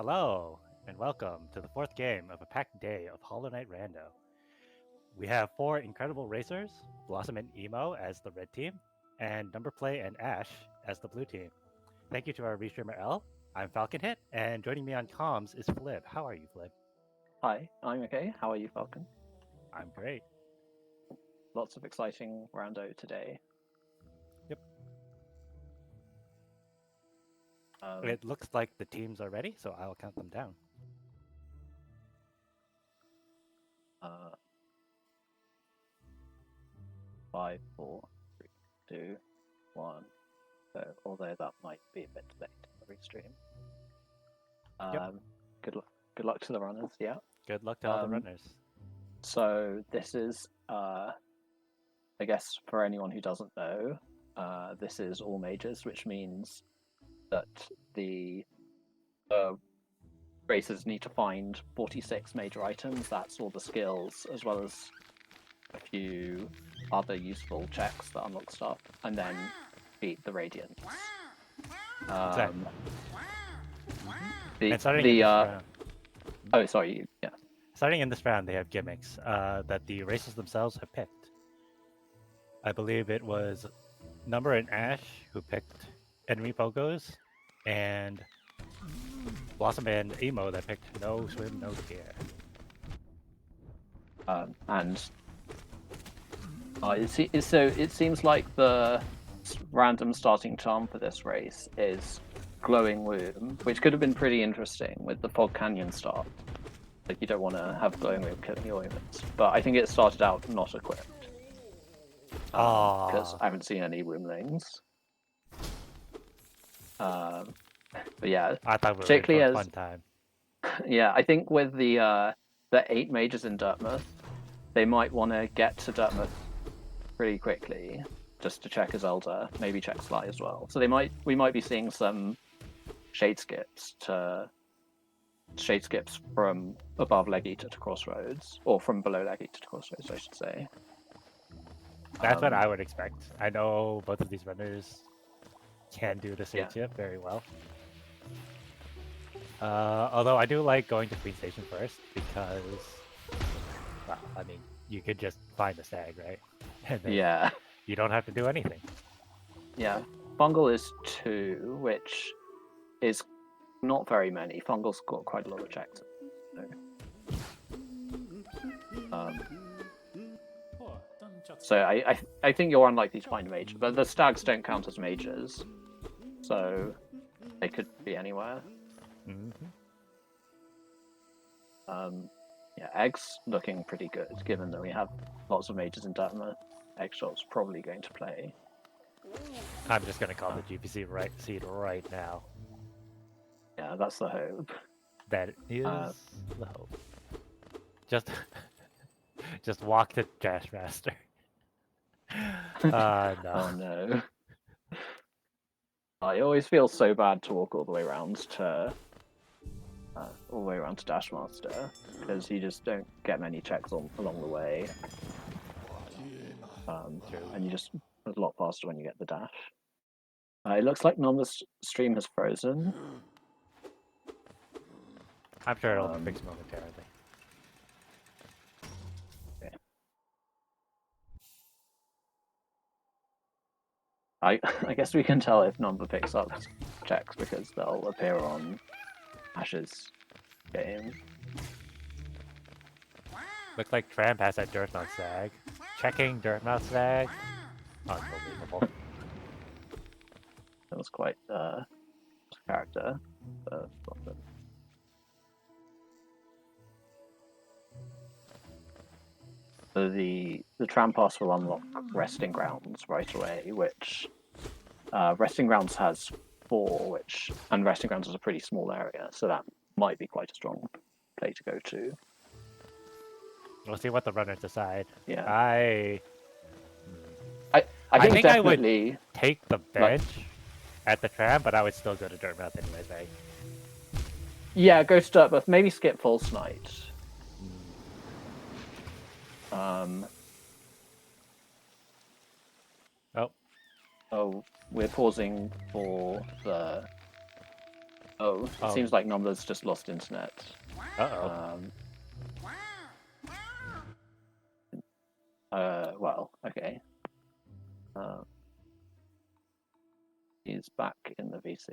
Hello, and welcome to the fourth game of a packed day of Hollow Knight Rando. We have four incredible racers, Blossom and Emo as the red team, and Numberplay and Ash as the blue team. Thank you to our restreamer L. I'm Falcon Hit, and joining me on comms is Flip. How are you, Flip? Hi, I'm okay. How are you, Falcon? I'm great. Lots of exciting rando today. Yep. Um, It looks like the teams are ready, so I'll count them down. uh, 5, 4, 3, 2, 1. So, although that might be a bit late in the restream. Yep. Good luck to the runners. Yeah. Good luck to all the runners. So this is, I guess, for anyone who doesn't know, this is all majors, which means that the racers need to find 46 major items. That's all the skills, as well as a few other useful checks that unlock stuff, and then beat the Radiants. Exactly. The, And starting the in this round, oh, sorry, yeah. starting in this round, they have gimmicks that the racers themselves have picked. I believe it was Number and Ash who picked enemy pogos, and Blossom and Emo that picked no swim, no tear. And it seems like the random starting charm for this race is Glowing Womb, which could have been pretty interesting with the Fog Canyon start. Like, you don't want to have Glowing Womb killing your omens, but I think it started out not equipped. Because I haven't seen any Womblings. But yeah, I thought we were particularly in for a as fun time. yeah, I think with the 8 majors in Dartmouth, they might want to get to Dartmouth pretty quickly just to check Zelda, maybe check Sly as well. So we might be seeing some shade skips from above Legita to Crossroads, or from below Legita to Crossroads, I should say. That's what I would expect. I know both of these runners can do the shade Yeah. ship very well. Although I do like going to Queen Station first because, well, I mean, you could just find the stag, right? And then Yeah. you don't have to do anything. Yeah. Fungal is 2, which is not very many. Fungal's got quite a lot of checks. So I think you're unlikely to find a major, but the stags don't count as majors, so they could be anywhere. Yeah, Egg's looking pretty good, given that we have lots of majors in Dartmouth. Eggshot's probably going to play. I'm just gonna call the GPC seed right now. Yeah, that's the hope. That is the hope. Just, just walk to Jashmaster. No. Oh no. I always feel so bad to walk all the way around to Dashmaster, because you just don't get many checks along the way. And you just a lot faster when you get the dash. It looks like Nomba's stream has frozen. I'm sure it'll be fixed momentarily. Okay. I guess we can tell if Nomba picks up checks because they'll appear on Ash's game. Looks like Tramp has that Dirtmouth Sag. Checking Dirtmouth Sag. Unbelievable. That was quite character. So the tram pass will unlock Resting Grounds right away, which Resting Grounds has 4, and Resting Grounds is a pretty small area, so that might be quite a strong play to go to. We'll see what the runners decide. Yeah. I think I would definitely take the bench at the tram, but I would still go to Dirtmouth anyways, right? Yeah, go to Dartmouth. Maybe skip False Night. Oh, we're pausing for the Oh, it seems like Number's just lost internet. Uh-oh. Well, okay. He's back in the VC.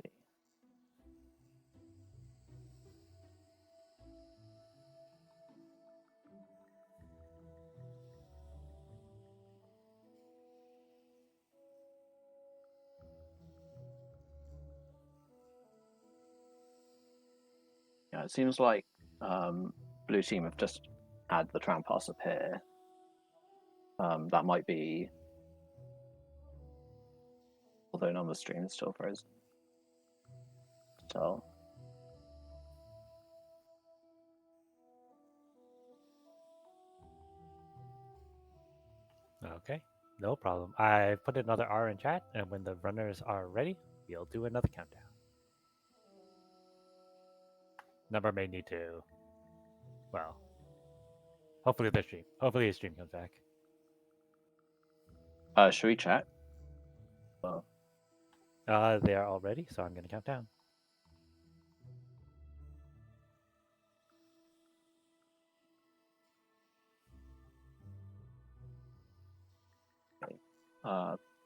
Yeah, it seems like blue team have just had the tram pass appear. That might be, although Number's stream is still frozen. So. Okay, no problem. I put another R in chat, and when the runners are ready, we'll do another countdown. Number may need to, well, hopefully his stream comes back. Should we chat? Oh. They are all ready, so I'm going to count down.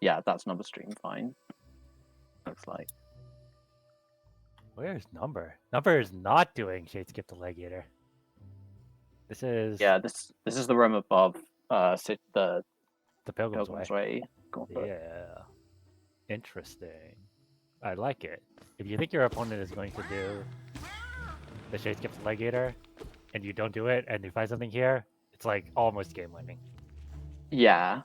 Yeah, that's Number stream fine. Looks like. Where's Number? Number is not doing Shade Skip the Legator. This is this is the room above the Pilgrim's Way. Yeah, interesting. I like it. If you think your opponent is going to do the Shade Skip the Legator, and you don't do it, and you find something here, it's like almost game winning. Yeah.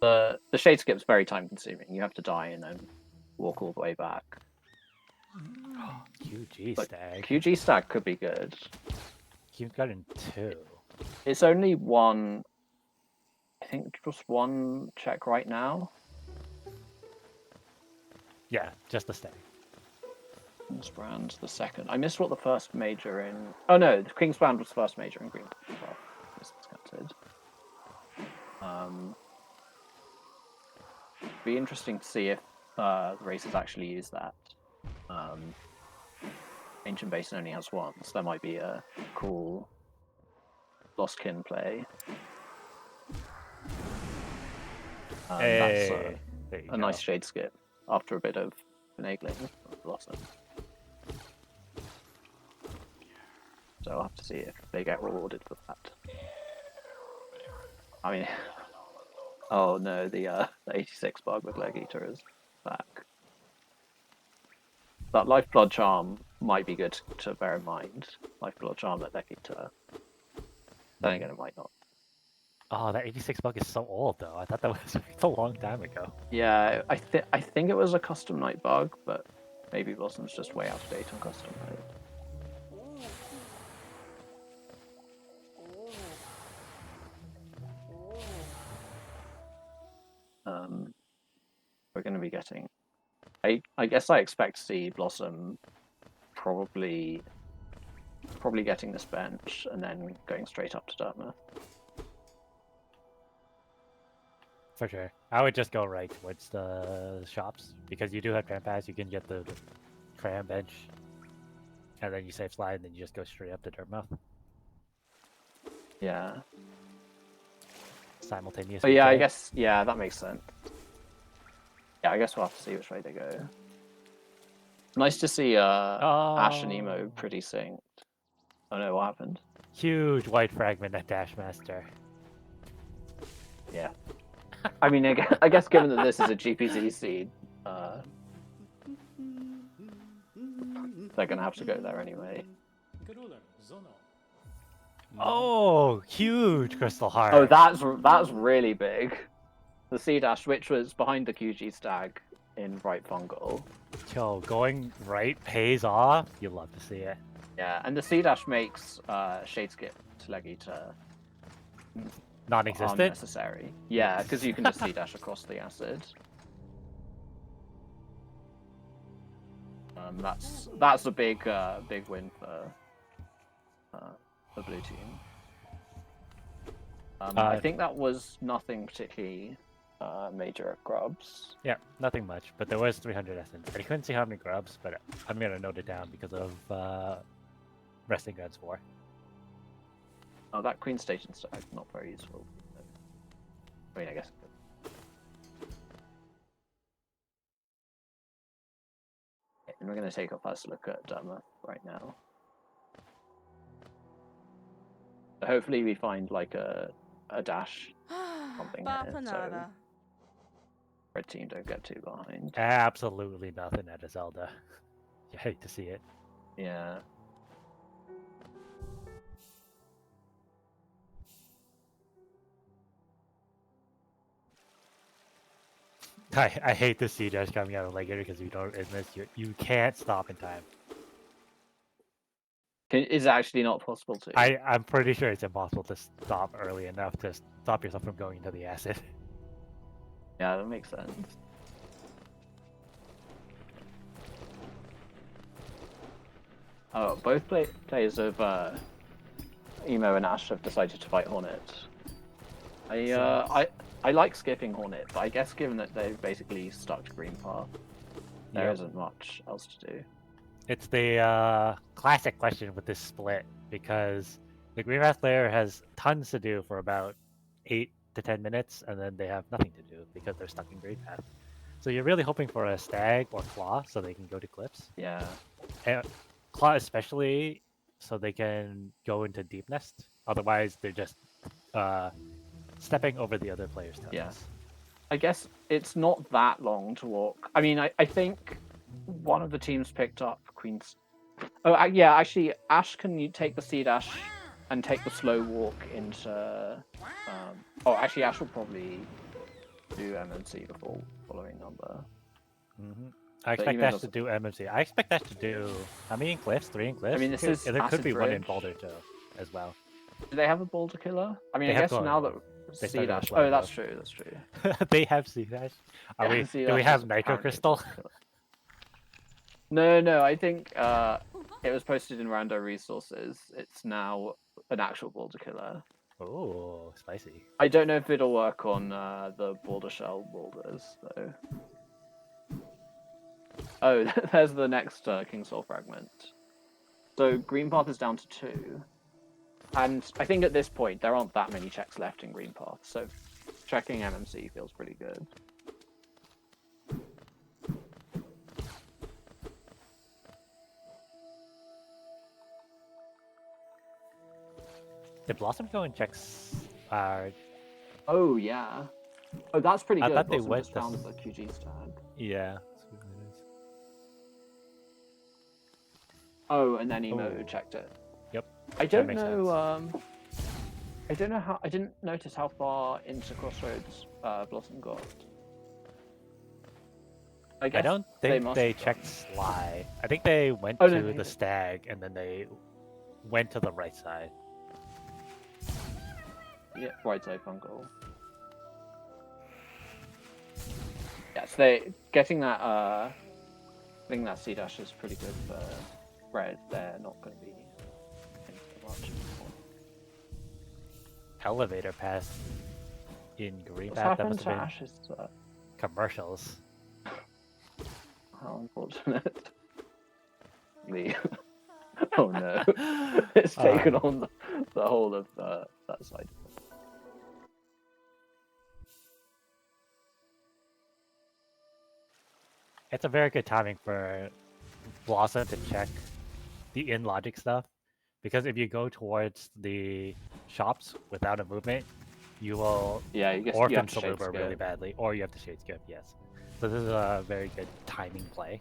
The Shade Skip's very time consuming. You have to die and then walk all the way back. QG Stag. QG Stag could be good. You've got in 2. It's only one, I think just one check right now. Yeah, just the Stag. Kingsbrand the second. I missed what the first major in. Oh no, the Kingsbrand was first major in green. Well, this is counted. Be interesting to see if the races actually use that. Ancient Basin only has one, so that might be a cool Lost Kin play. That's a nice Shade Skip after a bit of finagling of Blossom. So I'll have to see if they get rewarded for that. I mean, oh no, the 86 bug with Leg Eater is back. That Lifeblood Charm might be good to bear in mind. Lifeblood Charm at Leg Eater. Then again, it might not. Oh, that 86 bug is so old though. I thought that was a long time ago. Yeah, I think it was a custom night bug, but maybe Blossom's just way out of date on custom night. We're going to be getting. I guess I expect to see Blossom probably getting this bench and then going straight up to Dartmouth. For sure. I would just go right towards the shops because you do have Tram Pass. You can get the Cram bench, and then you save slide, and then you just go straight up to Dartmouth. Yeah. Simultaneous. Oh yeah, I guess that makes sense. Yeah, I guess we'll have to see which way they go. Nice to see Ash and Emo pretty synced. Oh no, what happened? Huge white fragment at Dashmaster. Yeah. I mean, I guess given that this is a GPZ seed, they're gonna have to go there anyway. Oh, huge Crystal Heart. Oh, that's really big. The Sea Dash, which was behind the QG Stag in right fungal. Yo, going right pays off. You love to see it. Yeah, and the Sea Dash makes Shade Skip to Leg Eater non-existent. Unnecessary. Yeah, because you can just Sea Dash across the acid. That's a big win for the blue team. I think that was nothing particularly major grubs. Yeah, nothing much, but there was 300 essence. I couldn't see how many grubs, but I'm gonna note it down because of resting guns 4. Oh, that Queen Station stag, not very useful. I mean, I guess. And we're going to take a first look at right now. So hopefully we find like a dash something here, so red team don't get too behind. Absolutely nothing at a Zelda. You hate to see it. Yeah. I hate to see Dash coming out of Legator because you can't stop in time. Is it actually not possible to? I'm pretty sure it's impossible to stop early enough to stop yourself from going into the acid. Yeah, that makes sense. Oh, both players of Emo and Ash have decided to fight Hornet. I like skipping Hornet, but I guess given that they've basically stuck to green path, there isn't much else to do. It's the classic question with this split, because the green path player has tons to do for about 8 to 10 minutes, and then they have nothing to do because they're stuck in green path. So you're really hoping for a stag or claw so they can go to cliffs. Yeah. And claw especially so they can go into deep nest. Otherwise, they're just stepping over the other player's toes. Yeah. I guess it's not that long to walk. I mean, I think one of the teams picked up Queen's. Oh, yeah, actually, Ash, can you take the C dash and take the slow walk into. Oh, actually, Ash will probably do MMC before following number. I expect Ash to do MMC. I expect Ash to do how many in cliffs? 3 in cliffs? I mean, this is there could be Bridge. 1 in Boulder too, as well. Do they have a boulder killer? I mean, They I have guess now that C dash. Oh, that's true. That's true. They have C dash. Do we have Nitro Crystal? No. I think it was posted in Rando resources. It's now an actual boulder killer. Oh, spicy. I don't know if it'll work on the boulder shell boulders though. Oh, there's the next King Soul fragment. So green path is down to 2. And I think at this point, there aren't that many checks left in green path, so checking MMC feels pretty good. Did Blossom go and checks? Oh, yeah. Oh, that's pretty good. I thought they Blossom went just found the QG stag. Yeah. Oh, and then Emo checked it. Yep. I don't know. I don't know how. I didn't notice how far into Crossroads Blossom got. I don't think they checked Sly. I think they went to the stag and then they went to the right side. Yeah, right side fungal. Yeah, so they getting that. I think that C dash is pretty good for red. They're not going to be much. Elevator pass in green. What's happened to Ash's commercials? How unfortunate. Oh no. It's taken on the whole of that side. It's a very good timing for Blossom to check the in logic stuff, because if you go towards the shops without a movement, you will orphan Saluba really badly, or you have to shade skip, yes. So this is a very good timing play.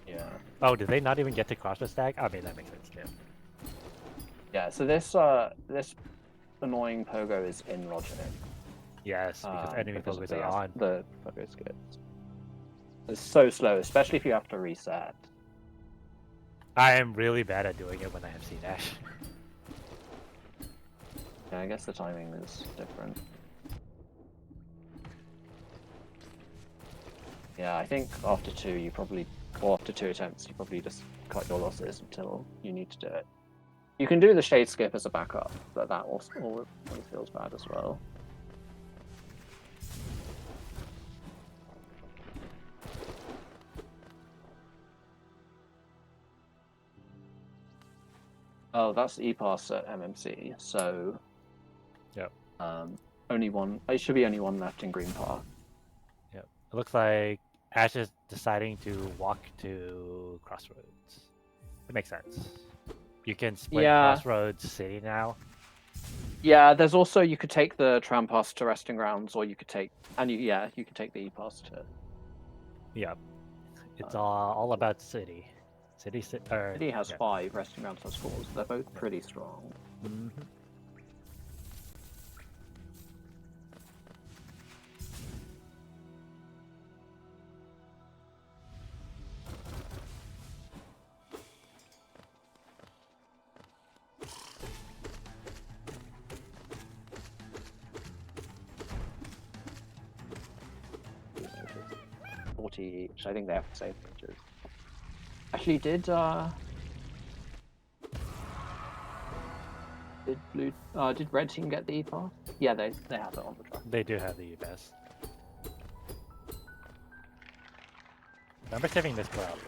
Yeah. Oh, did they not even get to cross the stack? I mean, that makes sense too. Yeah, so this annoying pogo is in logic. Yes, because enemy pogos are on. The pogo skips. It's so slow, especially if you have to reset. I am really bad at doing it when I have C-Dash. Yeah, I guess the timing is different. Yeah, I think after 2 you probably, or after 2 attempts, you probably just cut your losses until you need to do it. You can do the shade skip as a backup, but that also always feels bad as well. Oh, that's E-Pass at MMC, so Yep. only one. It should be only one left in Green Park. Yep. It looks like Ash is deciding to walk to Crossroads. It makes sense. You can split Yeah. Crossroads City now. Yeah, there's also you could take the tram pass to Resting Grounds, or you could take you could take the E-Pass to. Yep. It's all about City. City has 5, Resting Grounds has 4, so they're both pretty strong. Mm-hmm. Each. I think they have to save pages. Actually, did Red Team get the E-Pass? Yeah, they have it on the track. They do have the best. Remember saving this grub.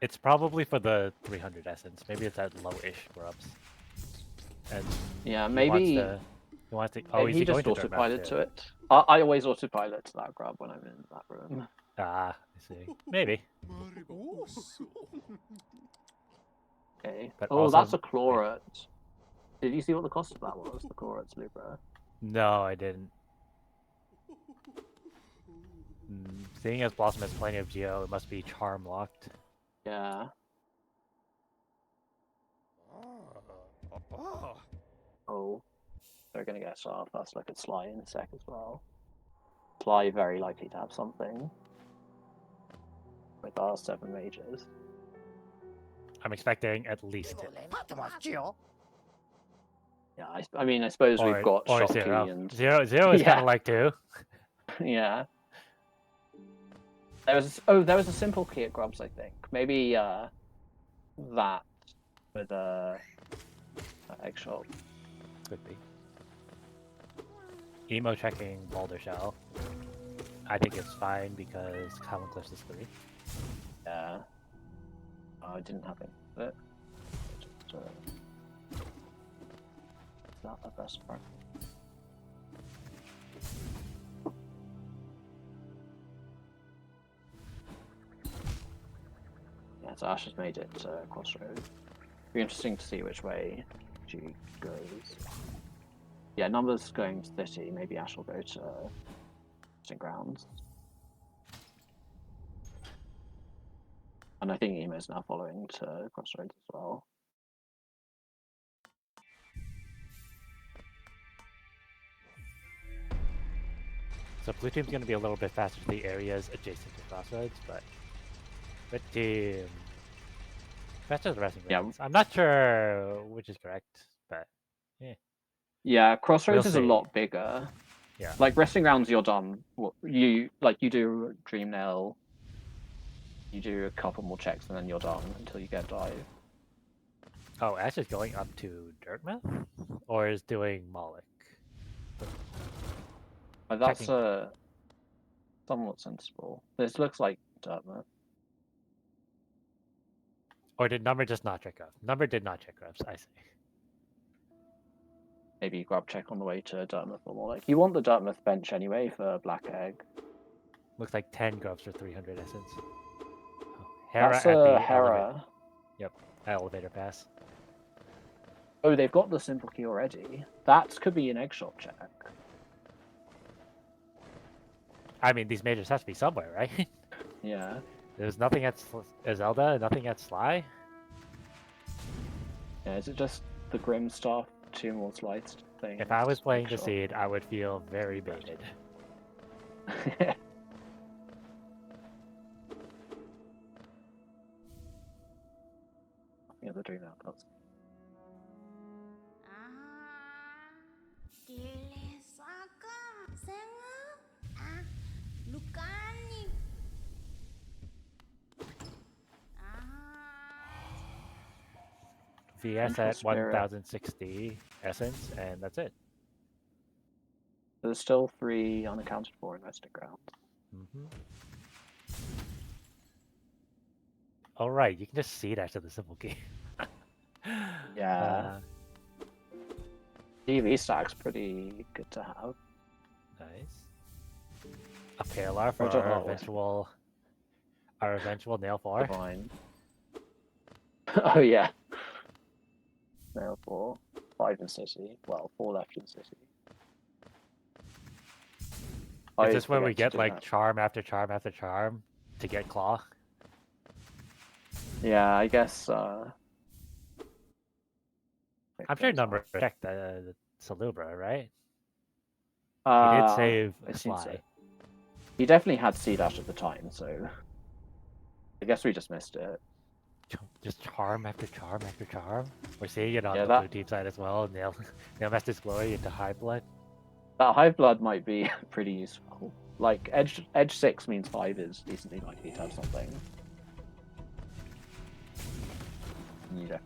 It's probably for the 300 essence. Maybe it's at low-ish grubs. And yeah, maybe he wants to. Oh, he just autopilot to it. I always autopilot to that grub when I'm in that room. Ah, I see. Maybe. Okay. But oh, also, that's a Chlorat. Did you see what the cost of that was? The Chlorat's Lubra. No, I didn't. Seeing as Blossom has plenty of Geo, it must be charm locked. Yeah. Oh, they're gonna get off. That's like a Sly in a sec as well. Sly very likely to have something with our 7 mages. I'm expecting at least 2. Yeah, I mean, I suppose we've got Shocky Zero. and Zero is kind of like 2. yeah. There was a simple key at Grubs, I think. Maybe that with a egg shot. Could be. Emo checking Boulder Shell. I think it's fine because Common Cliffs is 3. Yeah. Oh, I didn't have it. But it's not the best part. Yeah, so Ash has made it to Crossroad. Be interesting to see which way she goes. Yeah, Numbers going to City. Maybe Ash will go to St. Grounds. And I think Emo's now following to Crossroads as well. So Blue Team's going to be a little bit faster to the areas adjacent to Crossroads, but Red Team faster to the rest of the roads. I'm not sure which is correct, but yeah. Yeah, Crossroads is a lot bigger. Yeah. Like Resting Grounds, you're done. You do Dream Nail, you do a couple more checks, and then you're done until you get dive. Oh, Ash is going up to Dirtmouth? Or is doing Moloch? That's somewhat sensible. This looks like Dirtmouth. Or did Number just not check up? Number did not check ups, I see. Maybe you grab check on the way to Dirtmouth or Moloch. You want the Dirtmouth bench anyway for Black Egg. Looks like 10 grubs for 300 essence. Oh, Hera that's a Hera. Elevator. Yep, elevator pass. Oh, they've got the simple key already. That could be an egg shot check. I mean, these majors have to be somewhere, right? Yeah. There's nothing at Zelda, nothing at Sly. Yeah, is it just the Grim stuff? 2 more sliced things? If I was playing the seed, I would feel very baited. Yeah, the dream outputs. VS at 1060 essence, and that's it. There's still 3 unaccounted for in Resting Grounds. Alright, you can just seed after the simple key. Yeah. DV stack's pretty good to have. Nice. A Palar for Or to our hold. eventual nail 4. Divine. Oh yeah. Nail 4. 5 in city. Well, 4 left in city. Is this where we get like charm after charm after charm to get claw? Yeah, I guess. I'm sure number checked the Salubra, right? He did Uh, save it seems so. Sly. He definitely had C dash at the time, so I guess we just missed it. Just charm after charm after charm. We're seeing it on Yeah, the blue team side as well. Nail Master's Glory into High Blood. That High Blood might be pretty useful. Like Edge 6 means 5 is decently likely to have something. Yeah.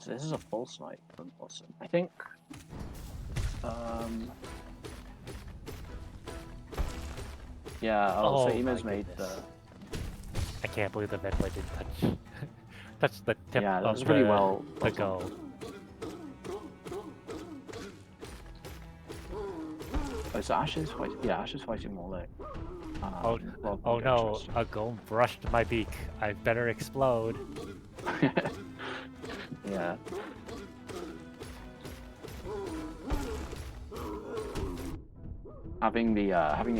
So this is a full snipe from Blossom. I think. Yeah. Oh, so Emo's made the. I can't believe the Medway didn't touch the tip Yeah, that of was pretty well the go. Oh, so Ash is fighting. Yeah, Ash is fighting more like. Oh no! A golem brushed my beak. I better explode. Yeah. Having the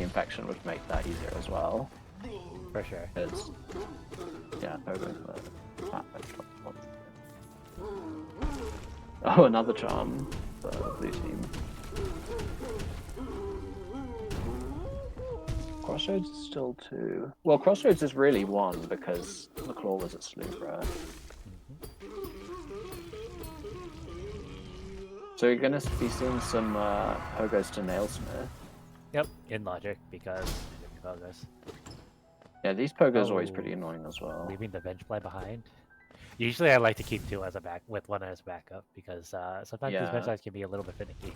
infection would make that easier as well. For sure. Because yeah, oh, another charm for the blue team. Crossroads is still 2. Well, Crossroads is really 1 because the claw was at Slubra. So you're going to be seeing some Pogos to Nailsmith. Yep, in logic, because Pogos. Yeah, these Pogos are always pretty annoying as well. Leaving the bench play behind. Usually I like to keep 2 as a with 1 as backup, because sometimes these bench plays can be a little bit finicky.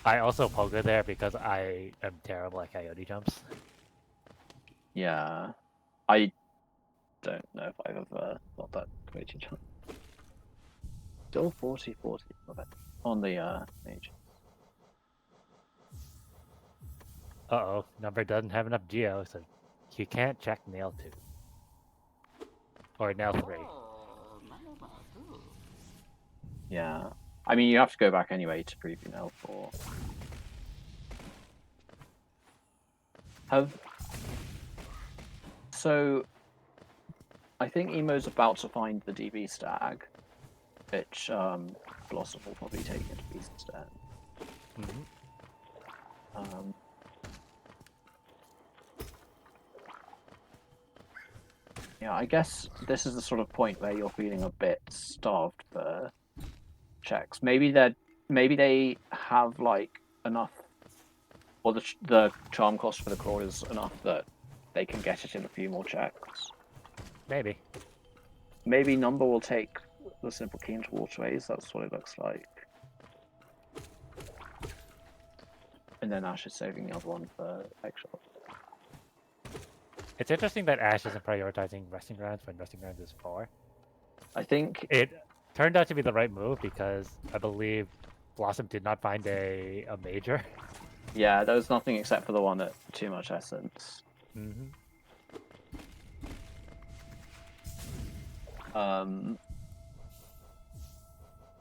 I also pogo there because I am terrible at coyote jumps. Yeah, I don't know if I've ever got that coyote jump. Still 40-40 on the mage. Uh-oh, number doesn't have enough geo, so you can't check nail 2. Or nail 3. Yeah. I mean, you have to go back anyway to preview nail 4. So, I think Emo's about to find the DB stag, which Blossom will probably take into piece instead. Yeah, I guess this is the sort of point where you're feeling a bit starved for checks. Maybe they have like enough, or the charm cost for the claw is enough that they can get it in a few more checks. Maybe. Maybe Number will take the simple key into waterways. That's what it looks like. And then Ash is saving the other one for extra. It's interesting that Ash isn't prioritizing resting grounds when resting grounds is 4. I think it turned out to be the right move because I believe Blossom did not find a major. Yeah, there was nothing except for the one at too much essence.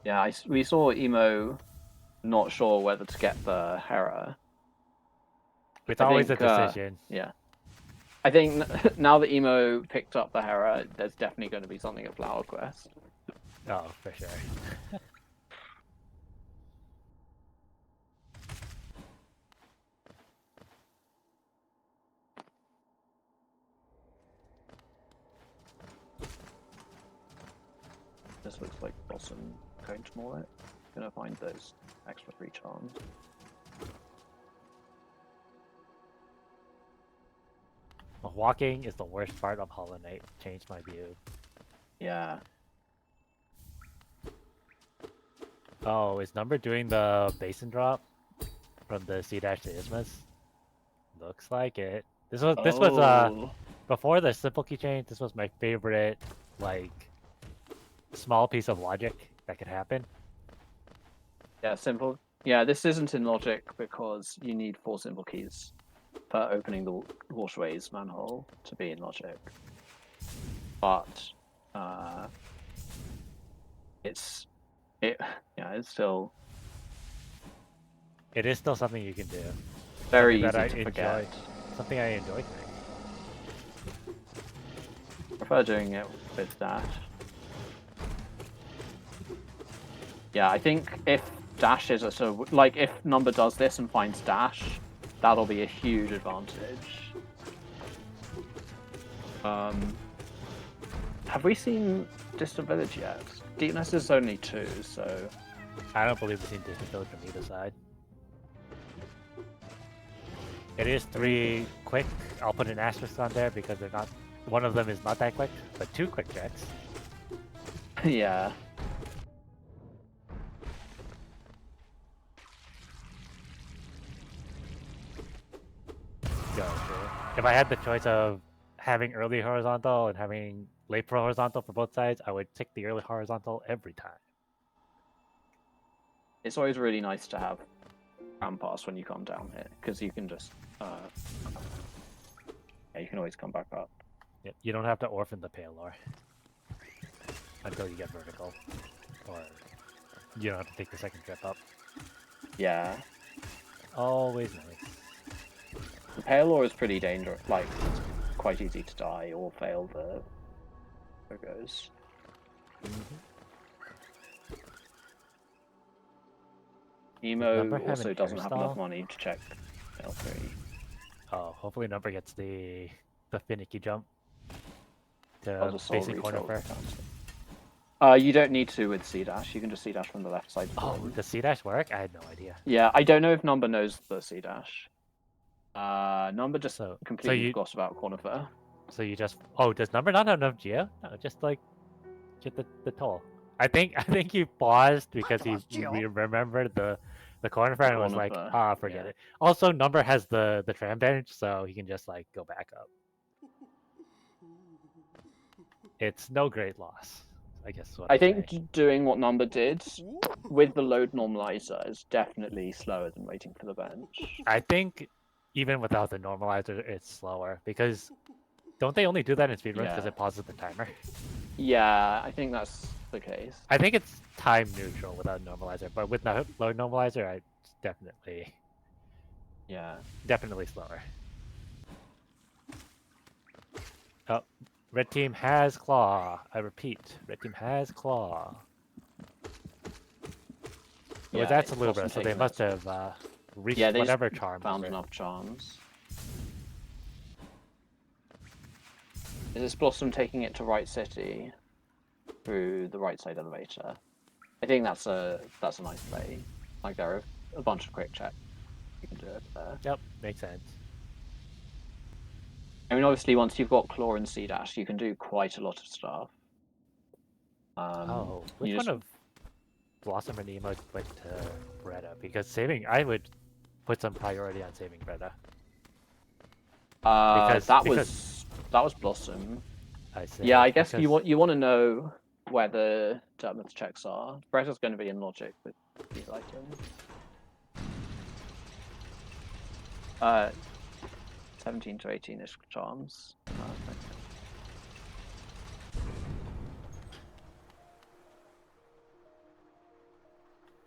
Yeah, we saw Emo not sure whether to get the Hera. It's always a decision. Yeah. I think now that Emo picked up the Hera, there's definitely going to be something at Flower Quest. Oh, for sure. This looks like Blossom going to more it. Gonna find those extra 3 charms. walking is the worst part of Hollow Knight. Changed my view. Yeah. Oh, is Number doing the basin drop from the C dash to Ismas? Looks like it. This was before the simple key change. This was my favorite like small piece of logic that could happen. Yeah, simple. Yeah, this isn't in logic because you need 4 simple keys for opening the waterways manhole to be in logic. But it's still It is still something you can do. very Something easy to forget. Something I enjoy doing. I prefer doing it with dash. Yeah, I think if dash is like if Number does this and finds dash, that'll be a huge advantage. Have we seen Distant Village yet? Deepness is only 2, so I don't believe we've seen Distant Village from either side. It is 3 quick. I'll put an asterisk on there because they're not. One of them is not that quick, but 2 quick checks. yeah. If I had the choice of having early horizontal and having late horizontal for both sides, I would take the early horizontal every time. It's always really nice to have ground pass when you come down here because you can just you can always come back up. Yep, you don't have to orphan the Palor until you get vertical, or you don't have to take the second trip up. Yeah. Always nice. The Palor is pretty dangerous, like quite easy to die or fail the goes. Emo also doesn't have enough money to check L3. Oh, hopefully Number gets the finicky jump to basic corner first. You don't need to with C dash. You can just C dash from the left side. Oh, does C dash work? I had no idea. Yeah, I don't know if Number knows the C dash. Number just completely forgot about corner fair. So you just does Number not have enough geo? No, just like get the toll. I think he paused because he remembered the corner fair and was like, forget it. Also, Number has the tram bench, so he can just like go back up. It's no great loss, I guess. I think doing what Number did with the load normalizer is definitely slower than waiting for the bench. I think even without the normalizer, it's slower because don't they only do that in speedruns because it pauses the timer? Yeah, I think that's the case. I think it's time neutral without normalizer, but with load normalizer, it's definitely slower. Oh, red team has claw. I repeat, red team has claw. It was at Salubra, so they must have reached whatever charm. Found enough charms. Is this Blossom taking it to Right City through the right side elevator? I think that's a nice play. Like there are a bunch of quick checks. You can do it there. Yep, makes sense. I mean, obviously, once you've got Claw and C dash, you can do quite a lot of stuff. Which one of Blossom and Emo went to Bretta? Because I would put some priority on saving Bretta. That was Blossom. I see. Yeah, I guess you want to know where the Dartmouth checks are. Bretta's going to be in logic with these items. 17 to 18-ish charms.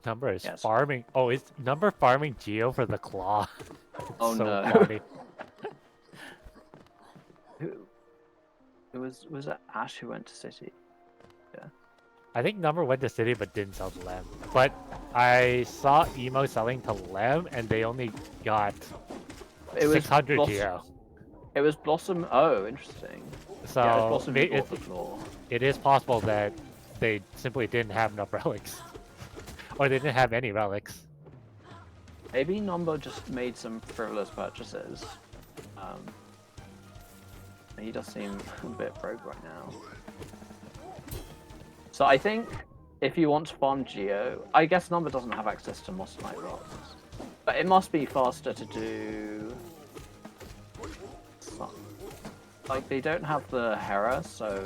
Number is farming. Oh, is Number farming Geo for the claw? Oh so no! Funny. Was it Ash who went to City? Yeah. I think Number went to City but didn't sell to Lem. But I saw Emo selling to Lem and they only got 600 Geo. It was Blossom. Oh, interesting. So yeah, it was Blossom who bought the floor. It is possible that they simply didn't have enough relics. Or they didn't have any relics. Maybe Number just made some frivolous purchases. He does seem a bit broke right now. So I think if you want to farm Geo, I guess Number doesn't have access to Mossonite rocks, but it must be faster to do. Like they don't have the Hera, so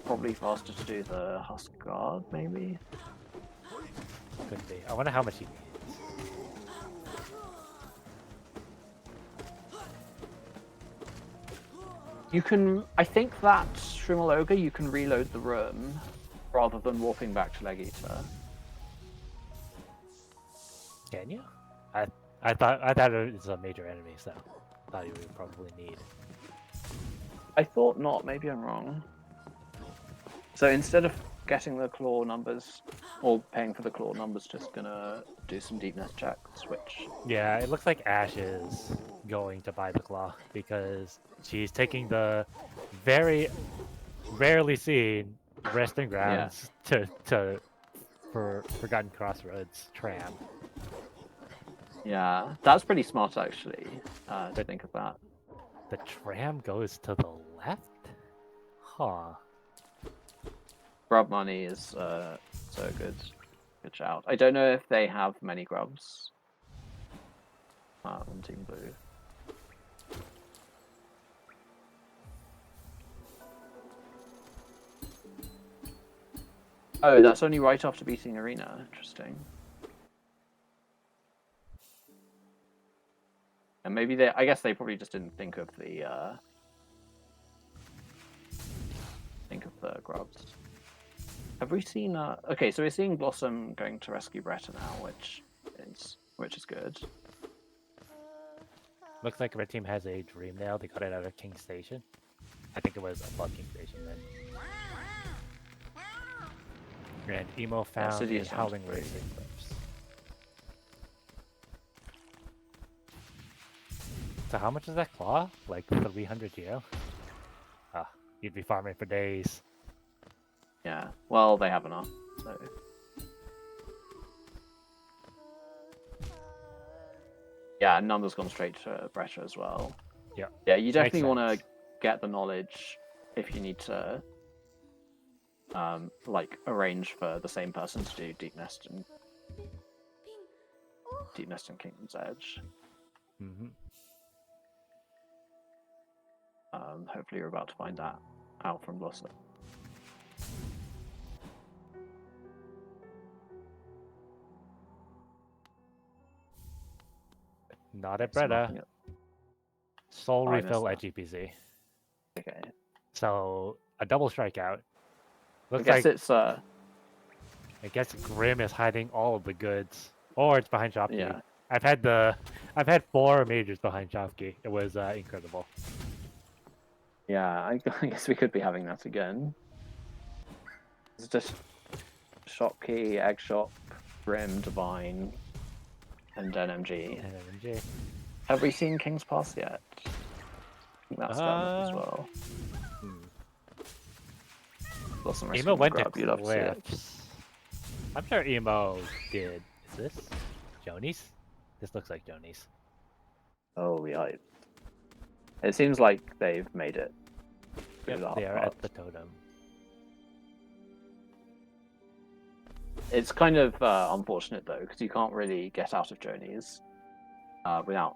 probably faster to do the Husk Guard, maybe. Could be. I wonder how much he needs. You can, I think that Shrimal Ogre, you can reload the room rather than warping back to Leg Eater. Can you? I thought it was a major enemy, so I thought you would probably need. I thought not, maybe I'm wrong. So instead of getting the claw numbers, or paying for the claw numbers, just gonna do some deepness checks, which... Yeah, it looks like Ash is going to buy the claw because she's taking the very rarely seen resting grounds to for Forgotten Crossroads tram. Yeah, that's pretty smart actually, to think of that. The tram goes to the left? Huh. Grub money is so good. Good shout. I don't know if they have many grubs on Team Blue. Oh, that's only right after beating Arena. Interesting. And maybe they, I guess they probably just didn't think of the grubs. Have we seen okay, so we're seeing Blossom going to rescue Bretta now, which is good. Looks like Red Team has a dream nail. They got it out of King Station. I think it was above King Station then. And Emo found a Howling Racing Clips. So how much is that claw? Like 300 geo? Ah, you'd be farming for days. Yeah, well, they have enough, so... Yeah, Number's gone straight to Bretta as well. Yeah. Yeah, you definitely want to get the knowledge if you need to, like, arrange for the same person to do Deep Nest and Kingdom's Edge. Mm-hmm. Hopefully you're about to find that out from Blossom. Not at Bretta. Soul refill at GPZ. Okay. So a double strikeout. Looks I guess like it's I guess Grim is hiding all of the goods, or it's behind Shopkey. yeah. I've had 4 majors behind Shopkey. It was incredible. Yeah, I guess we could be having that again. It's just Shopkey, Egg Shop, Grim, Divine, and NMG. NMG. Have we seen King's Pass yet? I think that's done as well. Emo went to Cliffs. I'm sure Emo did. Is this Joni's? This looks like Joni's. Oh, yeah. It seems like they've made it. Yep, they are at the totem. It's kind of unfortunate though, because you can't really get out of Joni's without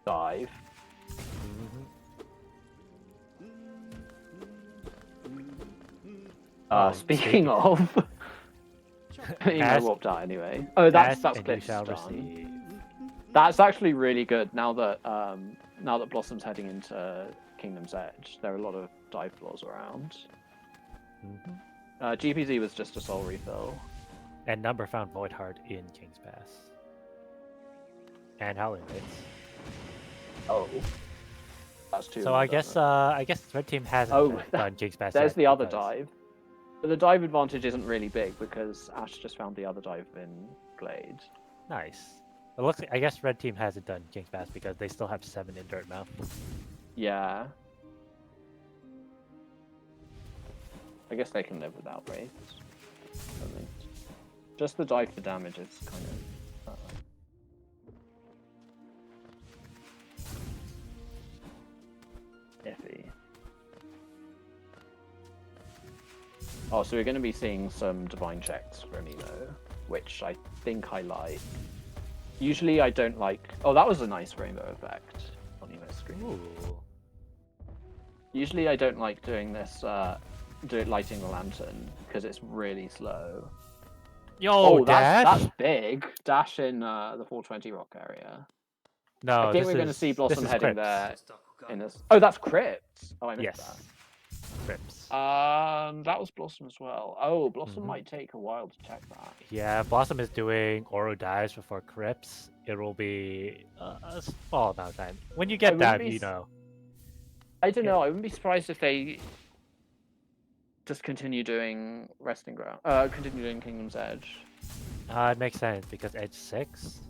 dive. Speaking of, Emo warped out anyway. Oh, that's Cliff's done. That's actually really good now that Blossom's heading into Kingdom's Edge. There are a lot of dive floors around. GPZ was just a soul refill. And Number found Void Heart in King's Pass. And Howling Rates. Oh. That's two. So I guess Red Team hasn't done King's Pass. There's the other dive. But the dive advantage isn't really big because Ash just found the other dive in Glade. Nice. It looks like, I guess Red Team hasn't done King's Pass because they still have 7 in Dirtmouth. Yeah. I guess they can live without Wraiths. Just the dive for damage is kind of iffy. Oh, so we're going to be seeing some divine checks from Emo, which I think I like. Usually I don't like... Oh, that was a nice rainbow effect on Emo's screen. Ooh. Usually I don't like doing this, lighting the lantern, because it's really slow. Yo, Dash? That's big. Dash in the 420 rock area. No, I think we're going to see Blossom heading Crypts. there in this. Oh, that's Crypt. Oh, I missed Yes. that. Crypts. That was Blossom as well. Oh, Blossom Mhm. might take a while to check that. Yeah, Blossom is doing Oro dives before Crypts. It will be a small amount of time. When you get that, you know. I don't know. I wouldn't be surprised if they just continue doing Resting Ground. Continue doing Kingdom's Edge. It makes sense because Edge 6.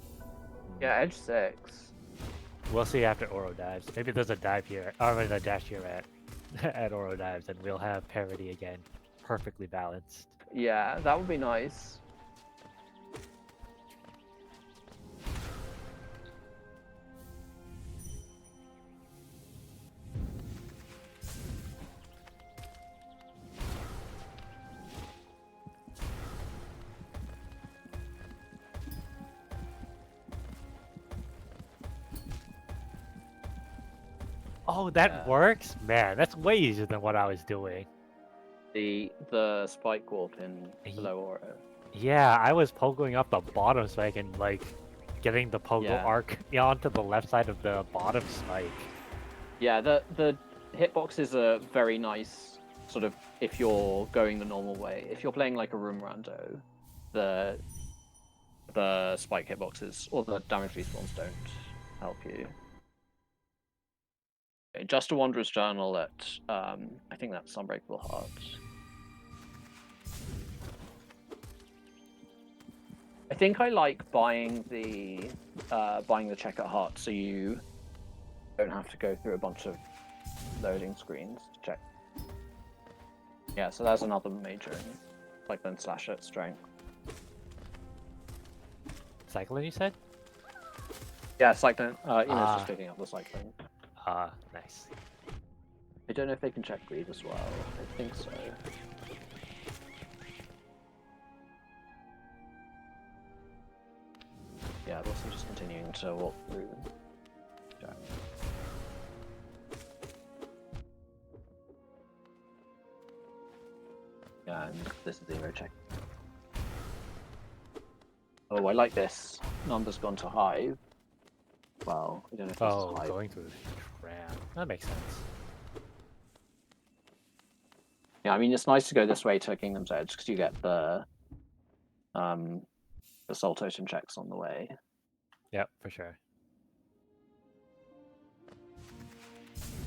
Yeah, Edge 6. We'll see after Oro dives. Maybe there's a dive here, or a dash here at Oro dives, and we'll have parity again, perfectly balanced. Yeah, that would be nice. Oh, that works? Man, that's way easier than what I was doing. The spike warp in below Oro. Yeah, I was pogoing up the bottom spike and like getting the pogo arc onto the left side of the bottom spike. Yeah, the hitboxes are very nice. Sort of if you're going the normal way. If you're playing like a room rando, the spike hitboxes or the damage respawns don't help you. Okay, Just a Wanderer's Journal at I think that's Unbreakable Heart. I think I like buying the check at heart so you don't have to go through a bunch of loading screens to check. Yeah, so that's another major Cyclone slash at strength. Cyclone, you said? Yeah, Cyclone. Eno's just picking up the Cyclone. Nice. I don't know if they can check greed as well. I think so. Yeah, but also just continuing to walk through. Okay. Yeah, and this is 0 check. Oh, I like this. Number's gone to Hive. Well, I don't know if this is Hive. Going through the tram. That makes sense. Yeah, I mean, it's nice to go this way to Kingdom's Edge because you get the Soul Totem checks on the way. Yep, for sure.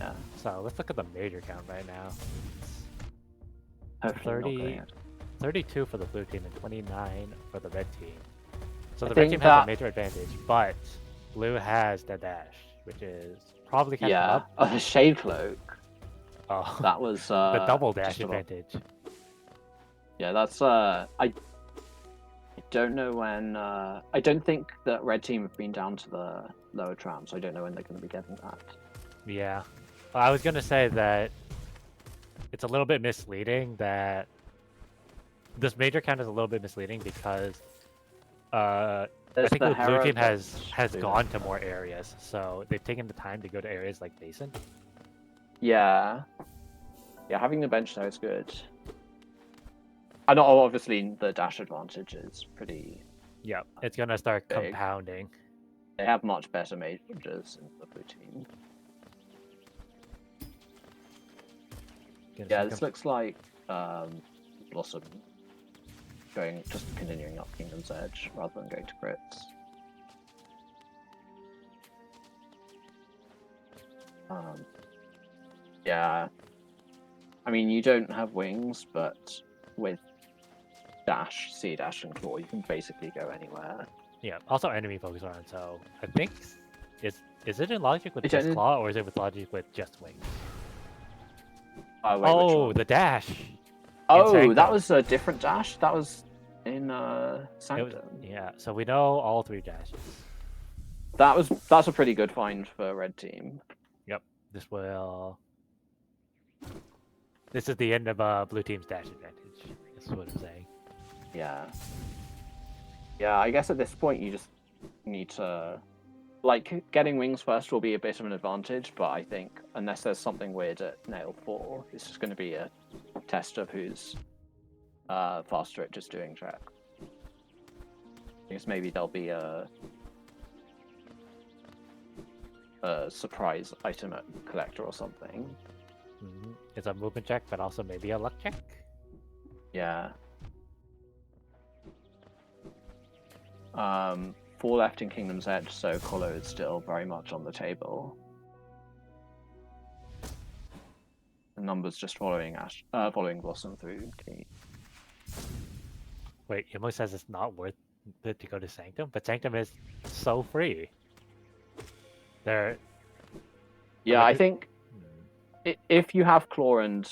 Yeah. So let's look at the major count right now. Hopefully 32 for the blue team and 29 for the red team. So the red team has a major advantage, but blue has the dash, which is probably catching up. Yeah, a Shade Cloak. Oh, that was the double dash advantage. Yeah, that's I don't know when. I don't think that red team have been down to the lower tram, so I don't know when they're going to be getting that. Yeah, well, I was going to say that it's a little bit misleading that this major count is a little bit misleading because I think the blue team has gone to more areas, so they've taken the time to go to areas like Basin. Yeah, having the bench there is good. I know, obviously, the dash advantage is pretty. Yeah, it's gonna start compounding. They have much better majors in the blue team. Yeah, this looks like Blossom just continuing up Kingdom's Edge rather than going to crits. Yeah, I mean, you don't have wings, but with dash, C dash, and claw, you can basically go anywhere. Yeah. Also, enemy focus on. So I think is it in logic with just claw or is it with logic with just wings? Wait, the dash. Oh, that was a different dash. That was in Sanctum. Yeah. So we know all 3 dashes. That's a pretty good find for red team. Yep. This will. This is the end of blue team's dash advantage. This is what I'm saying. Yeah. Yeah, I guess at this point you just need to... Like, getting wings first will be a bit of an advantage, but I think unless there's something weird at nail 4, it's just going to be a test of who's faster at just doing track. I guess maybe there'll be a surprise item at collector or something. It's a movement check, but also maybe a luck check. Yeah. 4 left in Kingdom's Edge, so Colo is still very much on the table. The numbers just following Blossom through key. Wait, Imo says it's not worth it to go to Sanctum, but Sanctum is so free. There. Yeah, I think if you have Claw and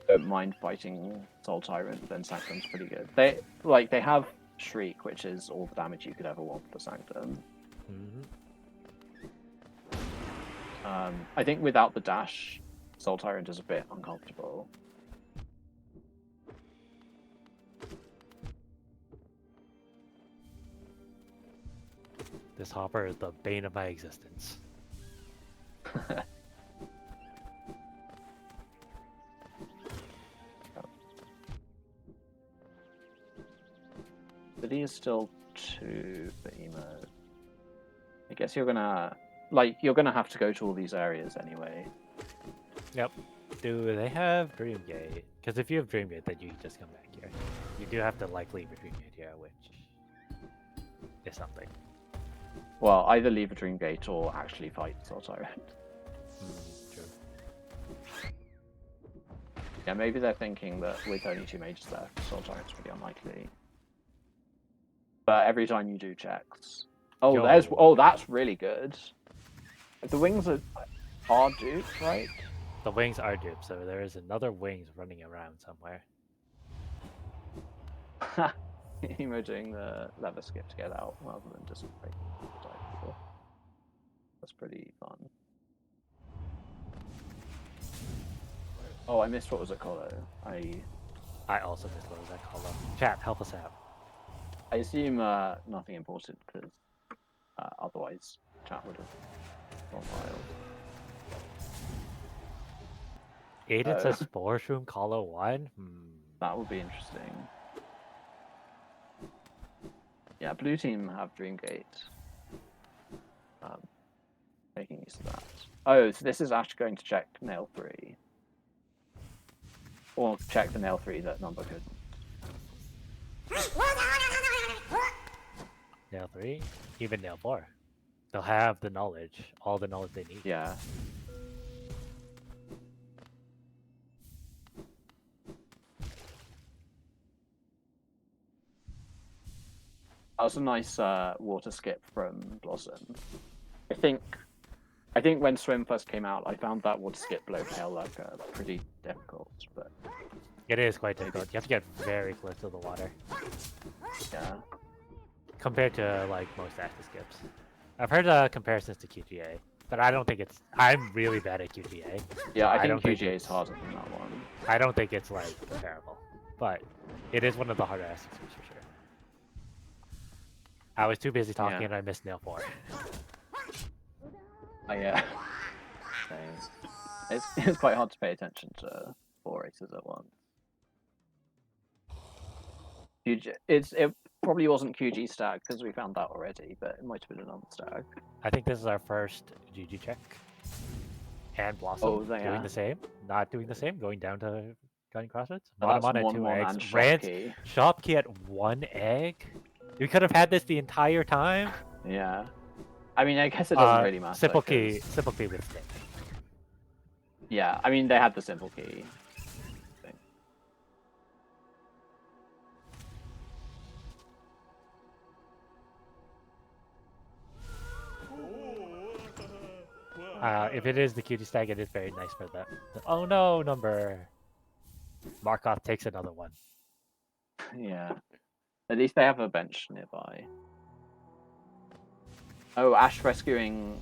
don't mind fighting Soul Tyrant, then Sanctum's pretty good. They have Shriek, which is all the damage you could ever want for Sanctum. I think without the dash, Soul Tyrant is a bit uncomfortable. This Hopper is the bane of my existence. City is still 2 for Emo. I guess you're gonna have to go to all these areas anyway. Yep. Do they have Dreamgate? Because if you have Dreamgate, then you can just come back here. You do have to leave a Dreamgate here, which is something. Well, either leave a Dreamgate or actually fight Soul Tyrant. True. Yeah, maybe they're thinking that with only 2 mages left, Soul Tyrant's pretty unlikely. But every time you do checks... that's really good. The wings are duped, right? The wings are duped, so there is another wings running around somewhere. Emo doing the lever skip to get out rather than just breaking the dive before. That's pretty fun. Oh, I missed what was at Colo. I also missed what was that called. Chat, help us out. I assume nothing important, because otherwise chat would have gone wild. Aiden says Spore Shroom Colo 1? That would be interesting. Yeah, blue team have Dreamgate. Making use of that. Oh, so this is Ash going to check nail 3. Or check the nail 3 that Number couldn't. Nail 3? Even nail 4. They'll have the knowledge. All the knowledge they need. Yeah. That was a nice water skip from Blossom. I think when Swim first came out, I found that water skip below Pale Lurker pretty difficult, but it is quite difficult. You have to get very close to the water. Yeah. Compared to like most active skips. I've heard comparisons to QGA, but I don't think it's. I'm really bad at QGA. Yeah, I think QGA is harder than that one. I don't think it's like comparable, but it is one of the harder active skips for sure. I was too busy talking and I missed nail 4. Yeah. It's quite hard to pay attention to 4 races at once. It probably wasn't QG stag because we found that already, but it might have been another stag. I think this is our first GG check. And Blossom doing the same, not doing the same, going down to Guiding Crossroads. Monomon at 2 eggs. Rant Shopkey at 1 egg. We could have had this the entire time. Yeah. I mean, I guess it doesn't really matter. Simple key with stick. Yeah, I mean, they had the simple key. If it is the QT stag, it is very nice for that. Oh no, Number. Markov takes another one. Yeah. At least they have a bench nearby. Oh, Ash rescuing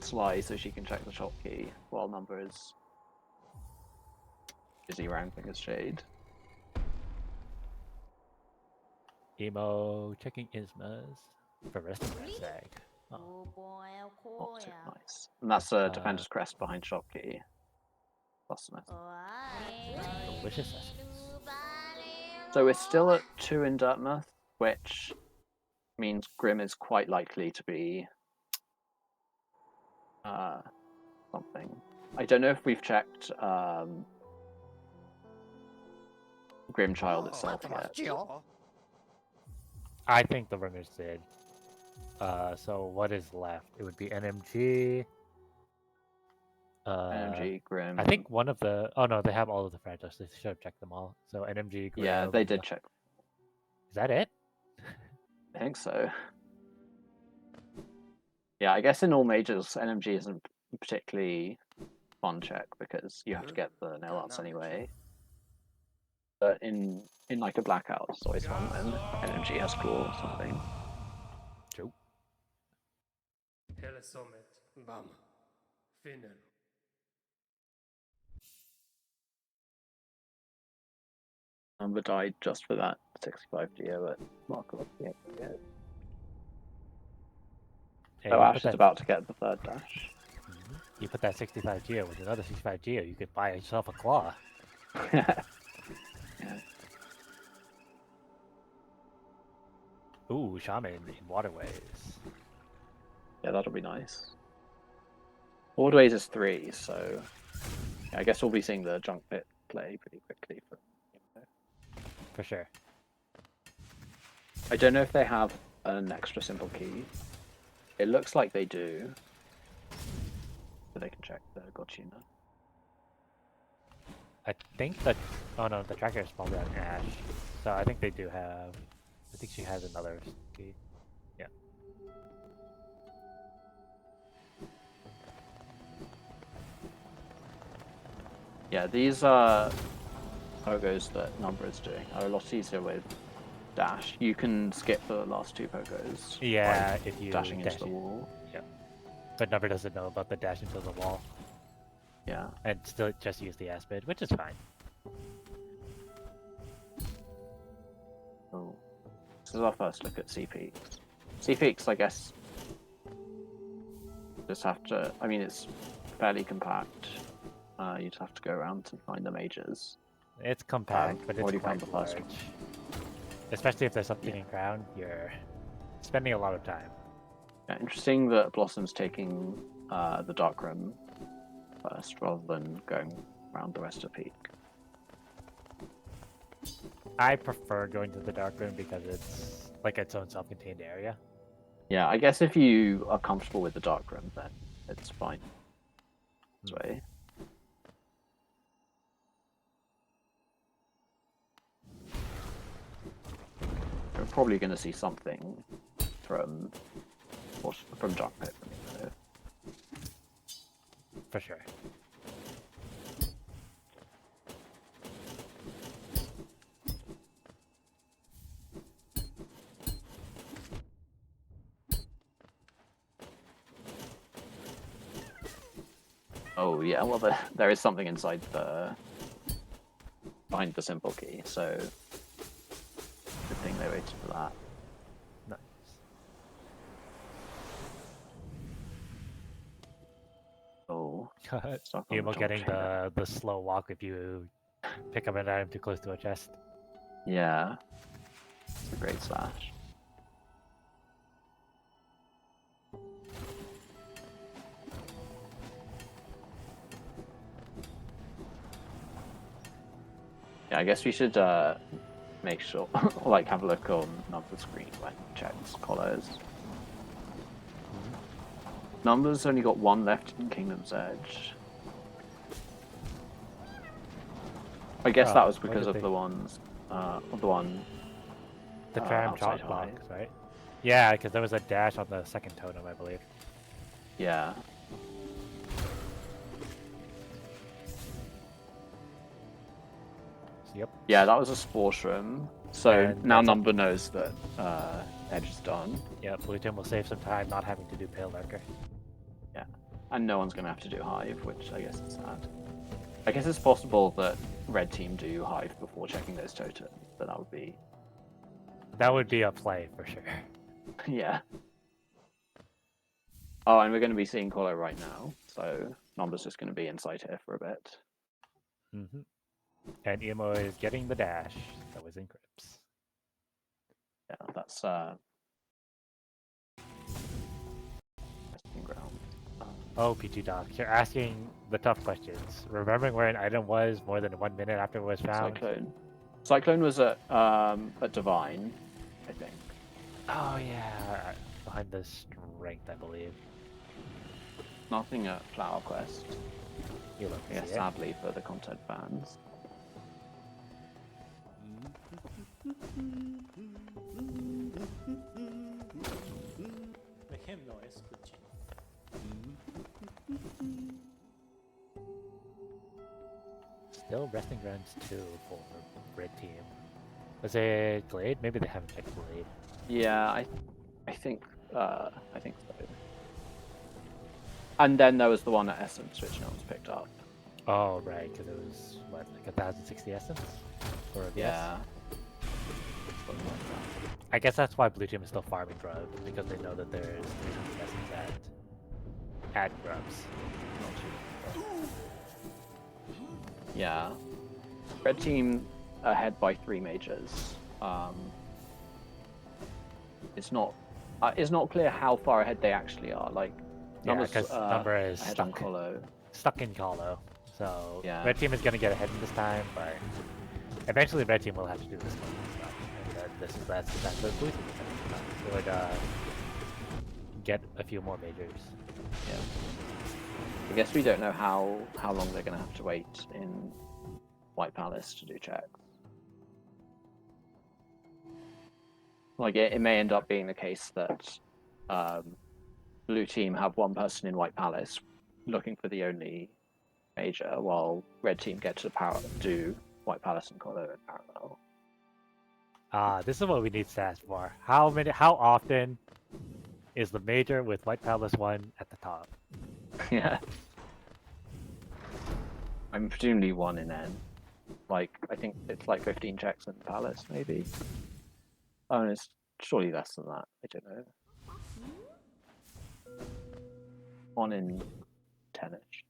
Sly so she can check the shop key while Number is busy rankling as Shade. Emo checking Ismas for rest of Red Sag. Oh. Oh, too nice. And that's a Defender's Crest behind shop key. Awesome. Delicious sessions. So we're still at 2 in Dartmouth, which means Grim is quite likely to be something. I don't know if we've checked Grimchild itself yet. I think the runners did. So what is left? It would be NMG. NMG, Grim. I think one of the. Oh no, they have all of the franchises. They should have checked them all. So NMG, Grim. Yeah, they did check. Is that it? I think so. Yeah, I guess in all majors, NMG isn't particularly fun check because you have to get the nail arts anyway. But in like a blackout, it's always fun when NMG has claw or something. True. Number died just for that 65 geo at Markle. Yeah. So Ash is about to get the third dash. You put that 65 geo with another 65 geo, you could buy yourself a claw. Yeah. Ooh, Shaman in Waterways. Yeah, that'll be nice. Waterways is 3, so yeah, I guess we'll be seeing the junk pit play pretty quickly. For sure. I don't know if they have an extra simple key. It looks like they do. So they can check the Gotchina. I think that. Oh no, the tracker is probably on Ash. So I think they do have. I think she has another key. Yeah. Yeah, these pogos that Number is doing are a lot easier with dash. You can skip the last 2 pogos. Yeah, if you dashing into the wall. Yeah. But Number doesn't know about the dash into the wall. Yeah. And still just use the Aspid, which is fine. Oh. This is our first look at C-Peaks. C-Peaks, I guess, just have to... I mean, it's fairly compact. You'd have to go around to find the majors. It's compact, but it's found the quite first large. Especially if there's something in Crown, you're spending a lot of time. Yeah, interesting that Blossom's taking the Dark Room first, rather than going around the rest of Peak. I prefer going to the Dark Room because it's like its own self-contained area. Yeah, I guess if you are comfortable with the Dark Room, then it's fine. This way. We're probably going to see something from Dark Pit. For sure. Oh yeah, well there is something inside behind the simple key, so good thing they waited for that. Nice. Oh, Emo getting the slow walk if you pick up an item too close to a chest. Yeah, it's a great slash. Yeah, I guess we should make sure, like, have a look on Number's screen when it checks colors. Number's only got 1 left in Kingdom's Edge. I guess that was because of the ones, the one. The tram chop box, right? Yeah, because there was a dash on the second totem, I believe. Yeah. Yep. Yeah, that was a Spore Shroom. So now Number knows that Edge is done. Yeah, Blue Team will save some time not having to do Pale Lurker. Yeah. And no one's going to have to do Hive, which I guess is sad. I guess it's possible that red team do Hive before checking those totems, but that would be... That would be a play for sure. yeah. Oh, and we're going to be seeing Colo right now, so Nomba's just going to be inside here for a bit. Mm-hmm. And Emo is getting the dash that was in Crypts. Yeah, that's resting ground. Oh, P2 Doc, you're asking the tough questions. Remembering where an item was more than 1 minute after it was found. Cyclone was at Divine, I think. Oh yeah, behind the strength, I believe. Nothing at Flower Quest. You look. Yeah, sadly for the content fans. Make him noise, good chief. Still resting grounds 2 for red team. Was it Glade? Maybe they haven't checked Glade. Yeah, I think so. And then there was the one at Essence, which no one's picked up. Oh right, because it was what, like 1060 essence? Or a Yeah. I guess that's why blue team is still farming grubs, because they know that there's 300 essence at grubs. Yeah. Red team ahead by 3 majors. It's not clear how far ahead they actually are. Like, Yeah, because Number is stuck in Colo. So yeah. red team is going to get ahead this time, but eventually red team will have to do this one stuff. And that's what blue team is going to do. It would get a few more majors. Yeah. I guess we don't know how long they're going to have to wait in White Palace to do checks. Like, it may end up being the case that blue team have one person in White Palace looking for the only major, while red team get to do White Palace and Colo in parallel. This is what we need stats for. How often is the major with White Palace 1 at the top? Yeah. I'm presumably 1 in N. Like, I think it's like 15 checks in Palace, maybe. Oh, and it's surely less than that. I don't know. 1 in 10-ish.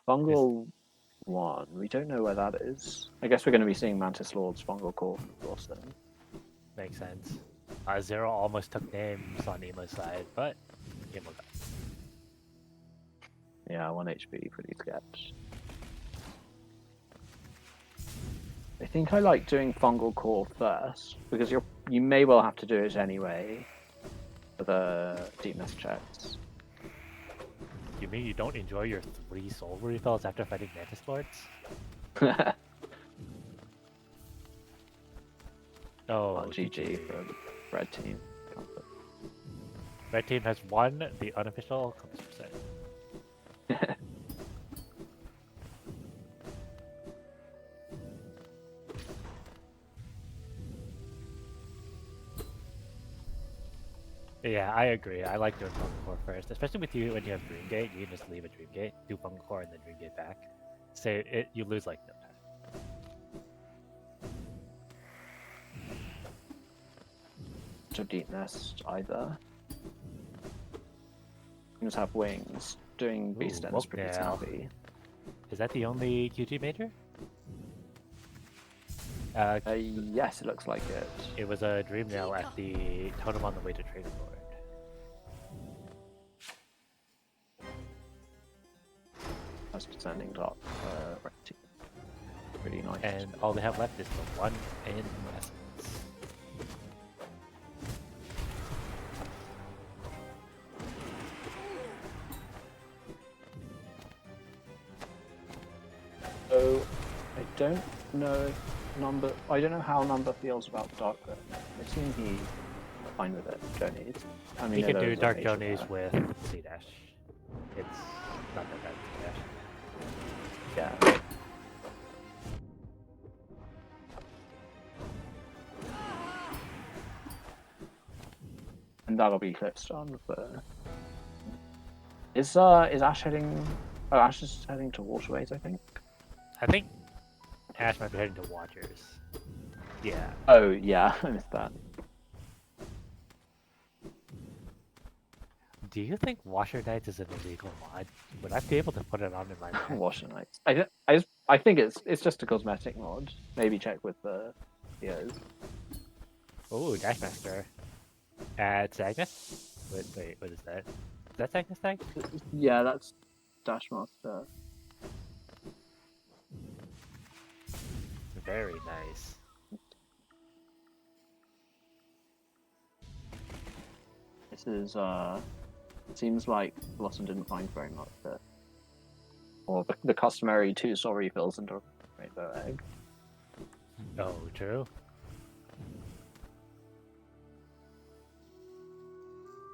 Fungal 1, we don't know where that is. I guess we're going to be seeing Mantis Lord's Fungal Core, of course, then. Makes sense. Zero almost took names on Emo's side, but Emo got. Yeah, 1 HP, pretty sketch. I think I like doing Fungal Core first, because you may well have to do it anyway for the deepness checks. You mean you don't enjoy your 3 soul refills after fighting Mantis Lords? Oh, GG for red team. Red team has won the unofficial compass percent. Yeah, I agree. I like doing Fungal Core first, especially with you when you have Dream Gate. You can just leave a Dream Gate, do Fungal Core, and then Dream Gate back. So you lose like no time. To deep nest either. Things have wings. Doing beast den is pretty snappy. Is that the only QT major? Yes, it looks like it. It was a Dream Nail at the totem on the way to Trader Lord. That's descending top. Red team. Pretty nice. And all they have left is the 1 in Essence. So, I don't know I don't know how Number feels about Dark Zone. I assume he's fine with it, Journeys. I mean, He can do Dark Journeys with C Dash. It's not that bad with C Dash. Yeah. And and that'll be clips done. But is Ash heading? Oh, Ash is heading to Waterways, I think. I think Ash might be heading to Watchers. Yeah. Oh yeah, I missed that. Do you think Washer Nights is an illegal mod? Would I be able to put it on in my match? Washer Nights. I think it's just a cosmetic mod. Maybe check with the videos. Oh, Dashmaster. At Agnes? Wait, what is that? Is that Agnes tag? Yeah, that's Dashmaster. Very nice. This is seems like Blossom didn't find very much there. Or the customary 2-star refills into a rainbow egg. Oh, true.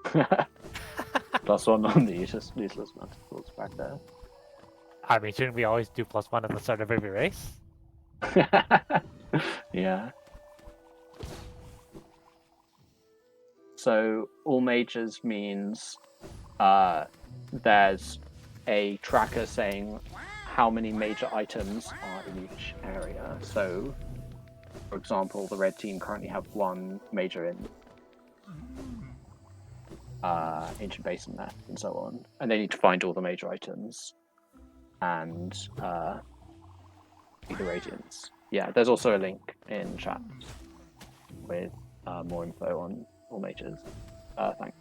+1 on the useless manticles back there. I mean, shouldn't we always do +1 at the start of every race? Yeah. So all majors means there's a tracker saying how many major items are in each area. So, for example, the red team currently have 1 major in Ancient Basin Nest and so on, and they need to find all the major items and the Radiance. Yeah, there's also a link in chat with more info on all majors. Thanks.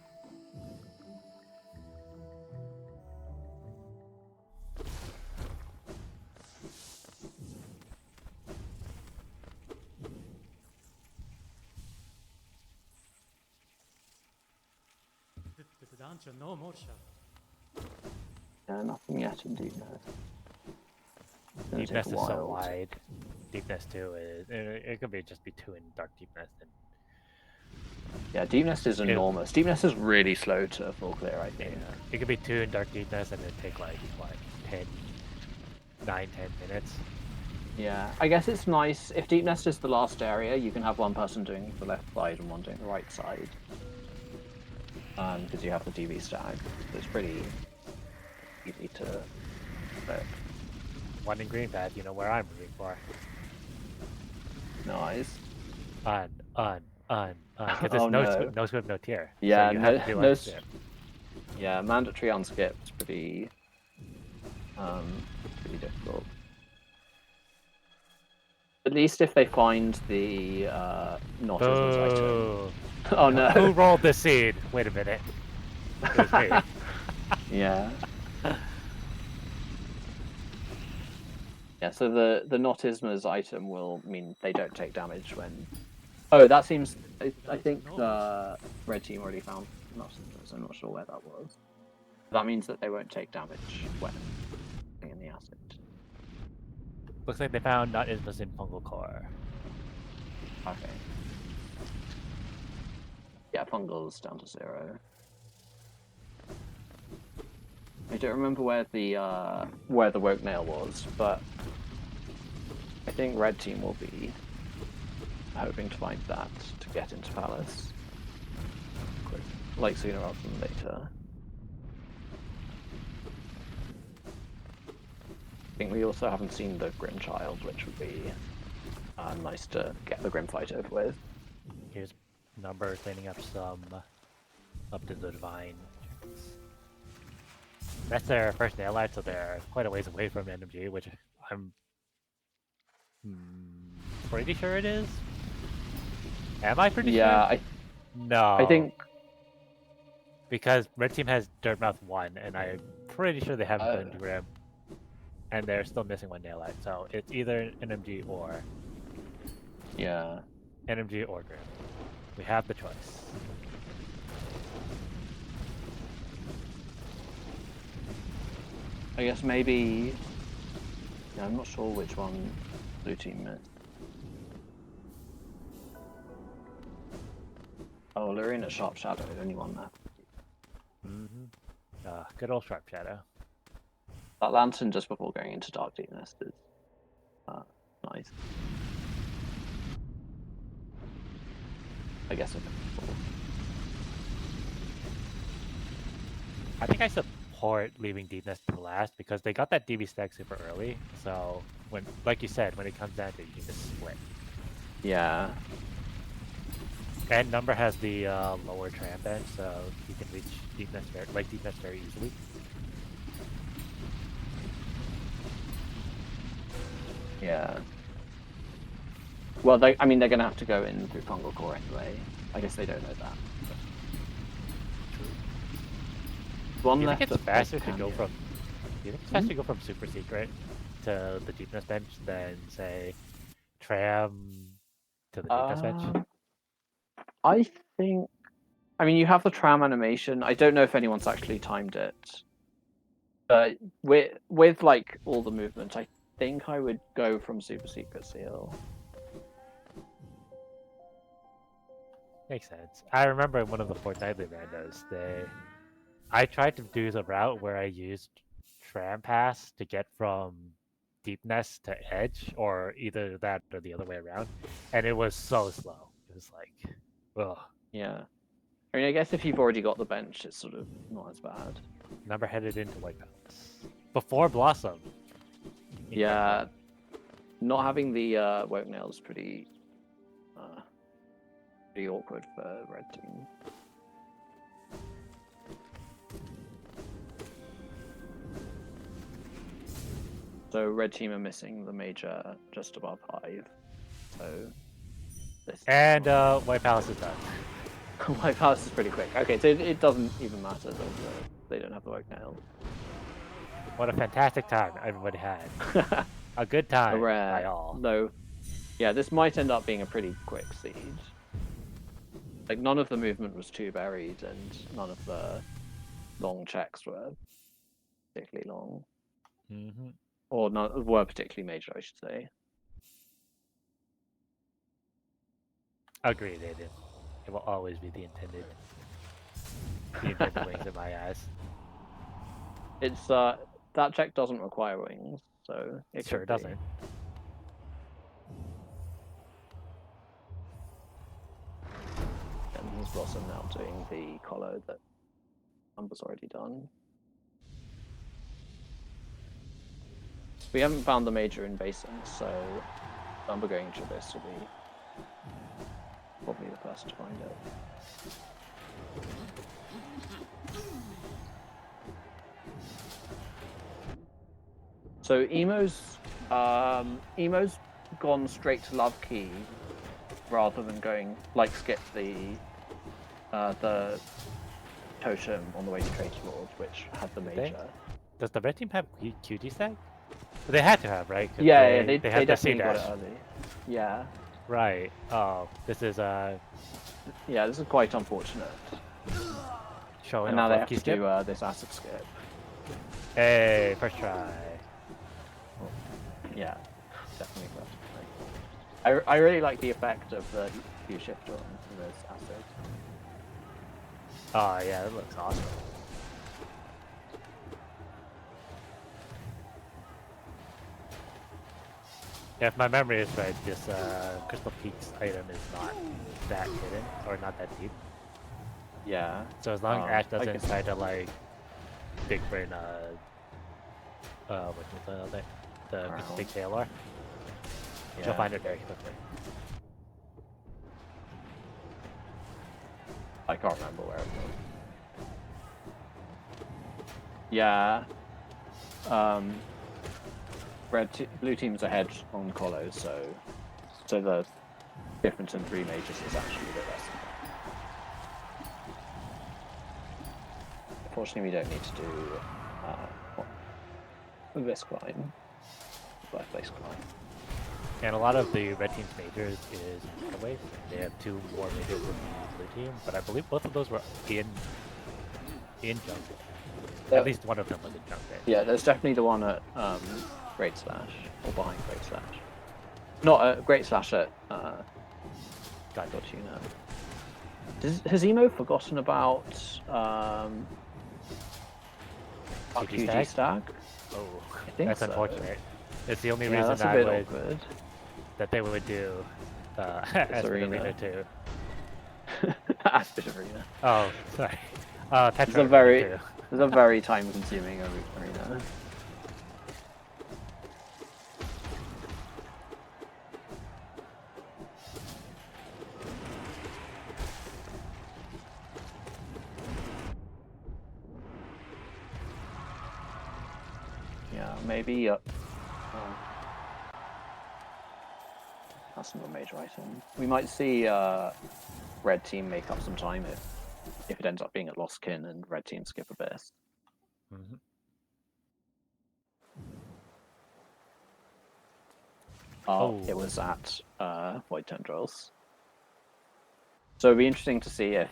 Yeah, nothing yet in Deep Nest. Deep Nest is so wide. Deep Nest 2 is... It could be just be 2 in Dark Deep Nest. And... Yeah, Deep Nest is enormous. Deep Nest is really slow to full clear, I think. Yeah. It could be 2 in Dark Deep Nest and it'd take like, what, 9-10 minutes? Yeah, I guess it's nice. If Deep Nest is the last area, you can have one person doing the left side and one doing the right side. Because you have the DV stag. So it's pretty easy to flip. 1 in green pad, you know where I'm rooting for. Nice. Because it's Oh, no script, no tier. Yeah, so you have to do unskip. Yeah, mandatory unskip is pretty difficult. At least if they find the not as much item. Oh no! Who rolled the seed? Wait a minute. It was me. Yeah. Yeah, so the not Isma's item will mean they don't take damage when... Oh, that seems... I think the red team already found not Isma's, I'm not sure where that was. That means that they won't take damage when in the acid. Looks like they found not Ismas in fungal core. Okay. Yeah, fungal's down to 0. I don't remember where the woke nail was, but I think red team will be hoping to find that to get into Palace. Like sooner rather than later. I think we also haven't seen the Grim Child, which would be nice to get the Grim fight over with. Here's Number cleaning up some up to the Divine. That's their first nail light, so they're quite a ways away from NMG, which I'm pretty sure it is. Am I pretty sure? Yeah, No. I think... Because Red Team has Dirtmouth 1, and I'm pretty sure they haven't done Grim. And they're still missing 1 nail light, so it's either NMG or... Yeah. NMG or Grim. We have the choice. I guess maybe... Yeah, I'm not sure which one blue team missed. Oh, Lorena Sharp Shadow, only one left. Good old Sharp Shadow. That lantern just before going into Dark Deep Nest is nice. I guess it's cool. I think I support leaving deepness to last because they got that DB stack super early. So when, like you said, when it comes down to it, you can just split. Yeah. And Number has the lower tram bench, so you can reach deepness very easily. Yeah. Well, I mean, they're going to have to go in through Fungal Core anyway. I guess they don't know that. One Do you left think it's at faster Fog to go Canyon. from? Do you think it's faster to go from super secret to the deepness bench than say tram to the deepness bench? I think. I mean, you have the tram animation. I don't know if anyone's actually timed it. But with like all the movement, I think I would go from Super Secret Seal. Makes sense. I remember in one of the Fortnightly randos, I tried to do the route where I used tram pass to get from deepness to edge, or either that or the other way around, and it was so slow. It was like, ugh. Yeah. I mean, I guess if you've already got the bench, it's sort of not as bad. Number headed into White Palace before Blossom. Yeah. Not having the woke nail is pretty awkward for red team. So red team are missing the major just above Hive. So this And White Palace is done. White Palace is pretty quick. Okay, so it doesn't even matter that they don't have the woke nail. What a fantastic time everybody had. A good time by all. No. Yeah, this might end up being a pretty quick siege. Like, none of the movement was too buried, and none of the long checks were particularly long. Mm-hmm. Or none were particularly major, I should say. Agreed, Aiden. It will always be the intended wings in my eyes. It's that check doesn't require wings, so it Sure could doesn't. And he's Blossom now doing the collar that Number's already done. We haven't found the major in Basin, so Number going to this will be probably the first to find it. So Emo's gone straight to Love Key rather than going like skip the totem on the way to Traitor Lord, which had the major. Does the red team have QG stack? They had to have, right? Yeah, they they had the definitely got C-dash. it early. Yeah. Right. Oh, this is Yeah, this is quite unfortunate. showing And now off they of have to skip. do this acid skip. Hey, first try. Yeah, definitely first try. I really like the effect of the Q shifter on this acid. Oh yeah, that looks awesome. Yeah, if my memory is right, this Crystal Peaks item is not that hidden or not that deep. Yeah. So as long as Ash doesn't guess- try to like big brain what's the other thing? The Crystal Peaks ALR, she'll find it very quickly. I can't remember where it was. Yeah. Blue team's ahead on Colos, so the difference in 3 majors is actually a bit less. Unfortunately, we don't need to do this climb, birthplace climb. And a lot of the red team's majors is microwave. They have 2 more majors than the blue team, but I believe both of those were in jungle. At least one of them was in jungle. Yeah, there's definitely the one at Great Slash, or behind Great Slash. Not at Great Slash at Tuna. Has Emo forgotten about QG stack? Oh, I think that's so. unfortunate. It's the only Yeah, reason that's a I bit would awkward. that they would do Aspen Arena too. Aspen Arena. Oh, sorry. Tetra It's a very, too. It's a very time-consuming arena. Yeah, maybe. That's not a major item. We might see red team make up some time if it ends up being a lost kin and red team skip Abyss. Mm-hmm. It was at Void Tendrils. So it'd be interesting to see if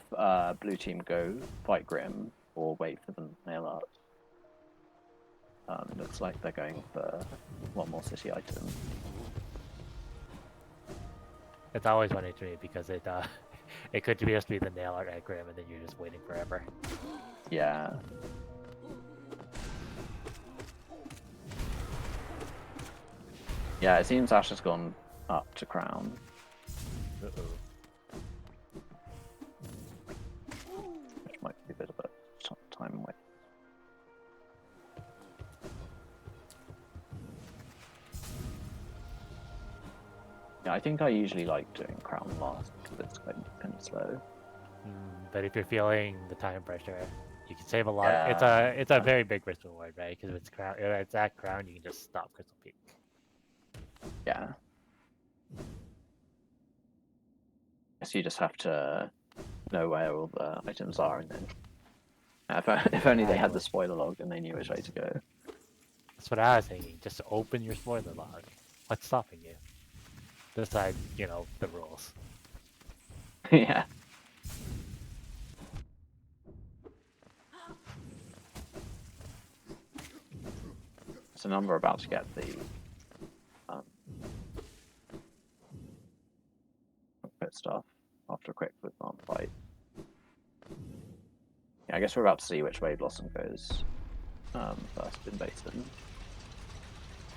blue team go fight Grim or wait for the nail art. Looks like they're going for one more city item. It's always funny to me because it it could just be the nail art at Grim and then you're just waiting forever. Yeah. Yeah, it seems Ash has gone up to Crown. Uh-oh. Which might be a bit of a time wait. Yeah, I think I usually like doing Crown last because it's kind of slow. But if you're feeling the time pressure, you can save a lot. Yeah. It's a very big risk reward, right? Because if it's at Crown, you can just stop Crystal Peak. Yeah. Guess you just have to know where all the items are, and then if only they had the spoiler log and they knew which way to go. That's what I was thinking. Just open your spoiler log. What's stopping you? Besides, the rules. Yeah. So now we're about to get the pit stuff after a quick Pokemon fight. Yeah, I guess we're about to see which way Blossom goes first in Basin.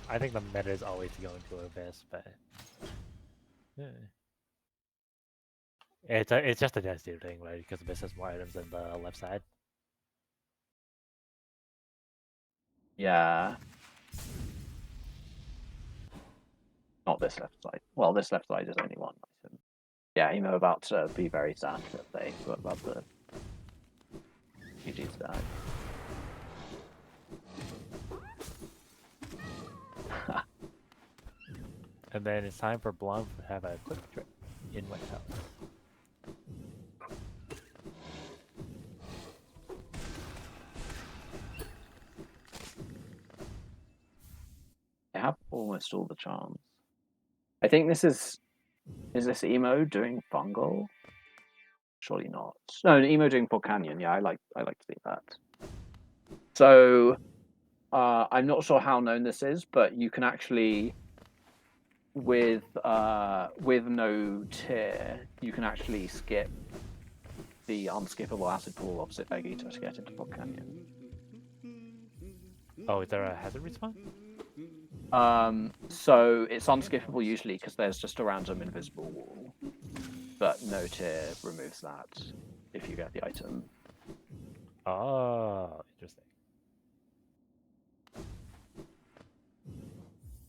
I think the meta is always going to Abyss, but it's just a density thing, right? Because Abyss has more items than the left side. Yeah. Not this left side. Well, this left side is only one item. Yeah, Emo about to be very sad that they got about the GG stack. And then it's time for Blum to have a quick trip in White House. They have almost all the charms. I think this is this Emo doing Fungal? Surely not. No, Emo doing Port Canyon. Yeah, I like to see that. So I'm not sure how known this is, but you can actually with no tier, you can actually skip the unskippable acid pool opposite Vegeta to get into Port Canyon. Oh, is there a hazard respawn? So it's unskippable usually because there's just a random invisible wall, but no tier removes that if you get the item. Oh, interesting.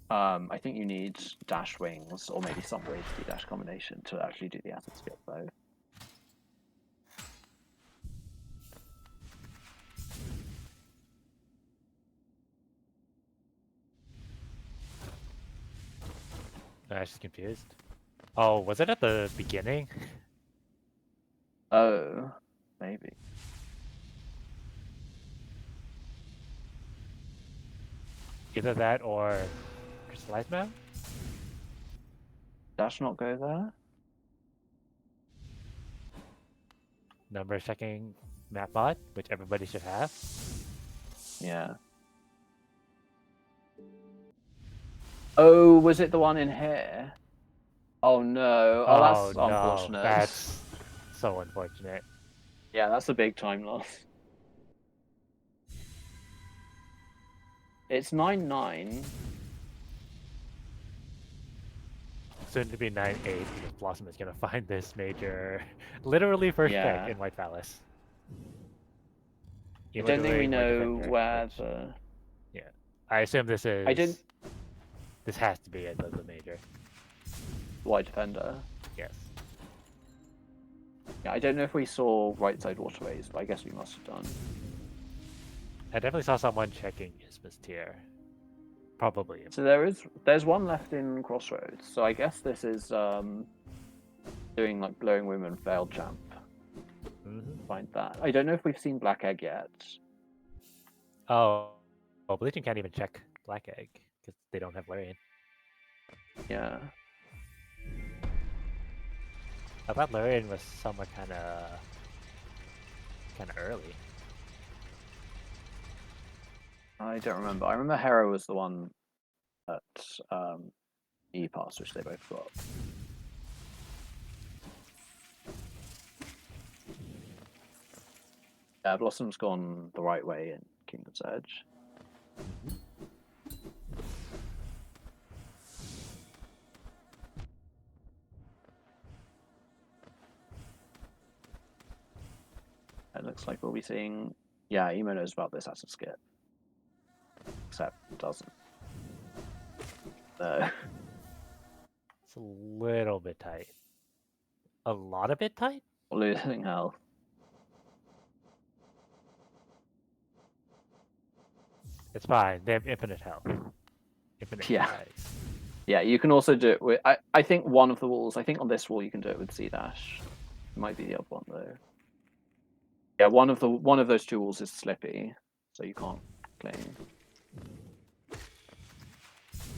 I think you need dash wings or maybe some way to do dash combination to actually do the acid skip though. I'm actually confused. Oh, was it at the beginning? Oh, maybe. Either that or Crystallized Map? Dash not go there? Number checking map bot, which everybody should have. Yeah. Oh, was it the one in here? Oh no. Oh, that's no, unfortunate. that's so unfortunate. Yeah, that's a big time loss. It's 9-9. Soon to be 9-8 because Blossom is gonna find this major, literally first pick in White Palace. I don't think we doing know White Defender, where which- the. Yeah, I assume this is. I didn't. This has to be the major. White Defender. Yes. Yeah, I don't know if we saw right side waterways, but I guess we must have done. I definitely saw someone checking Isthmus tier. Probably. So there's one left in Crossroads. So I guess this is doing like Glowing Room and Failed Champ. Find that. I don't know if we've seen Black Egg yet. Oh, well, Bleaching can't even check Black Egg because they don't have Larian. Yeah. I thought Larian was somewhat kind of early. I don't remember. I remember Hera was the one at E-Pass, which they both got. Yeah, Blossom's gone the right way in Kingdom's Edge. It looks like we'll be seeing. Yeah, Emo knows about this acid skip. Except it doesn't. No. It's a little bit tight. A lot of it tight? Losing health. It's fine. They have infinite health. Infinite Yeah. dice. Yeah, you can also do it with. I think one of the walls. I think on this wall you can do it with C dash. It might be the other one though. Yeah, one of those two walls is slippy, so you can't cling.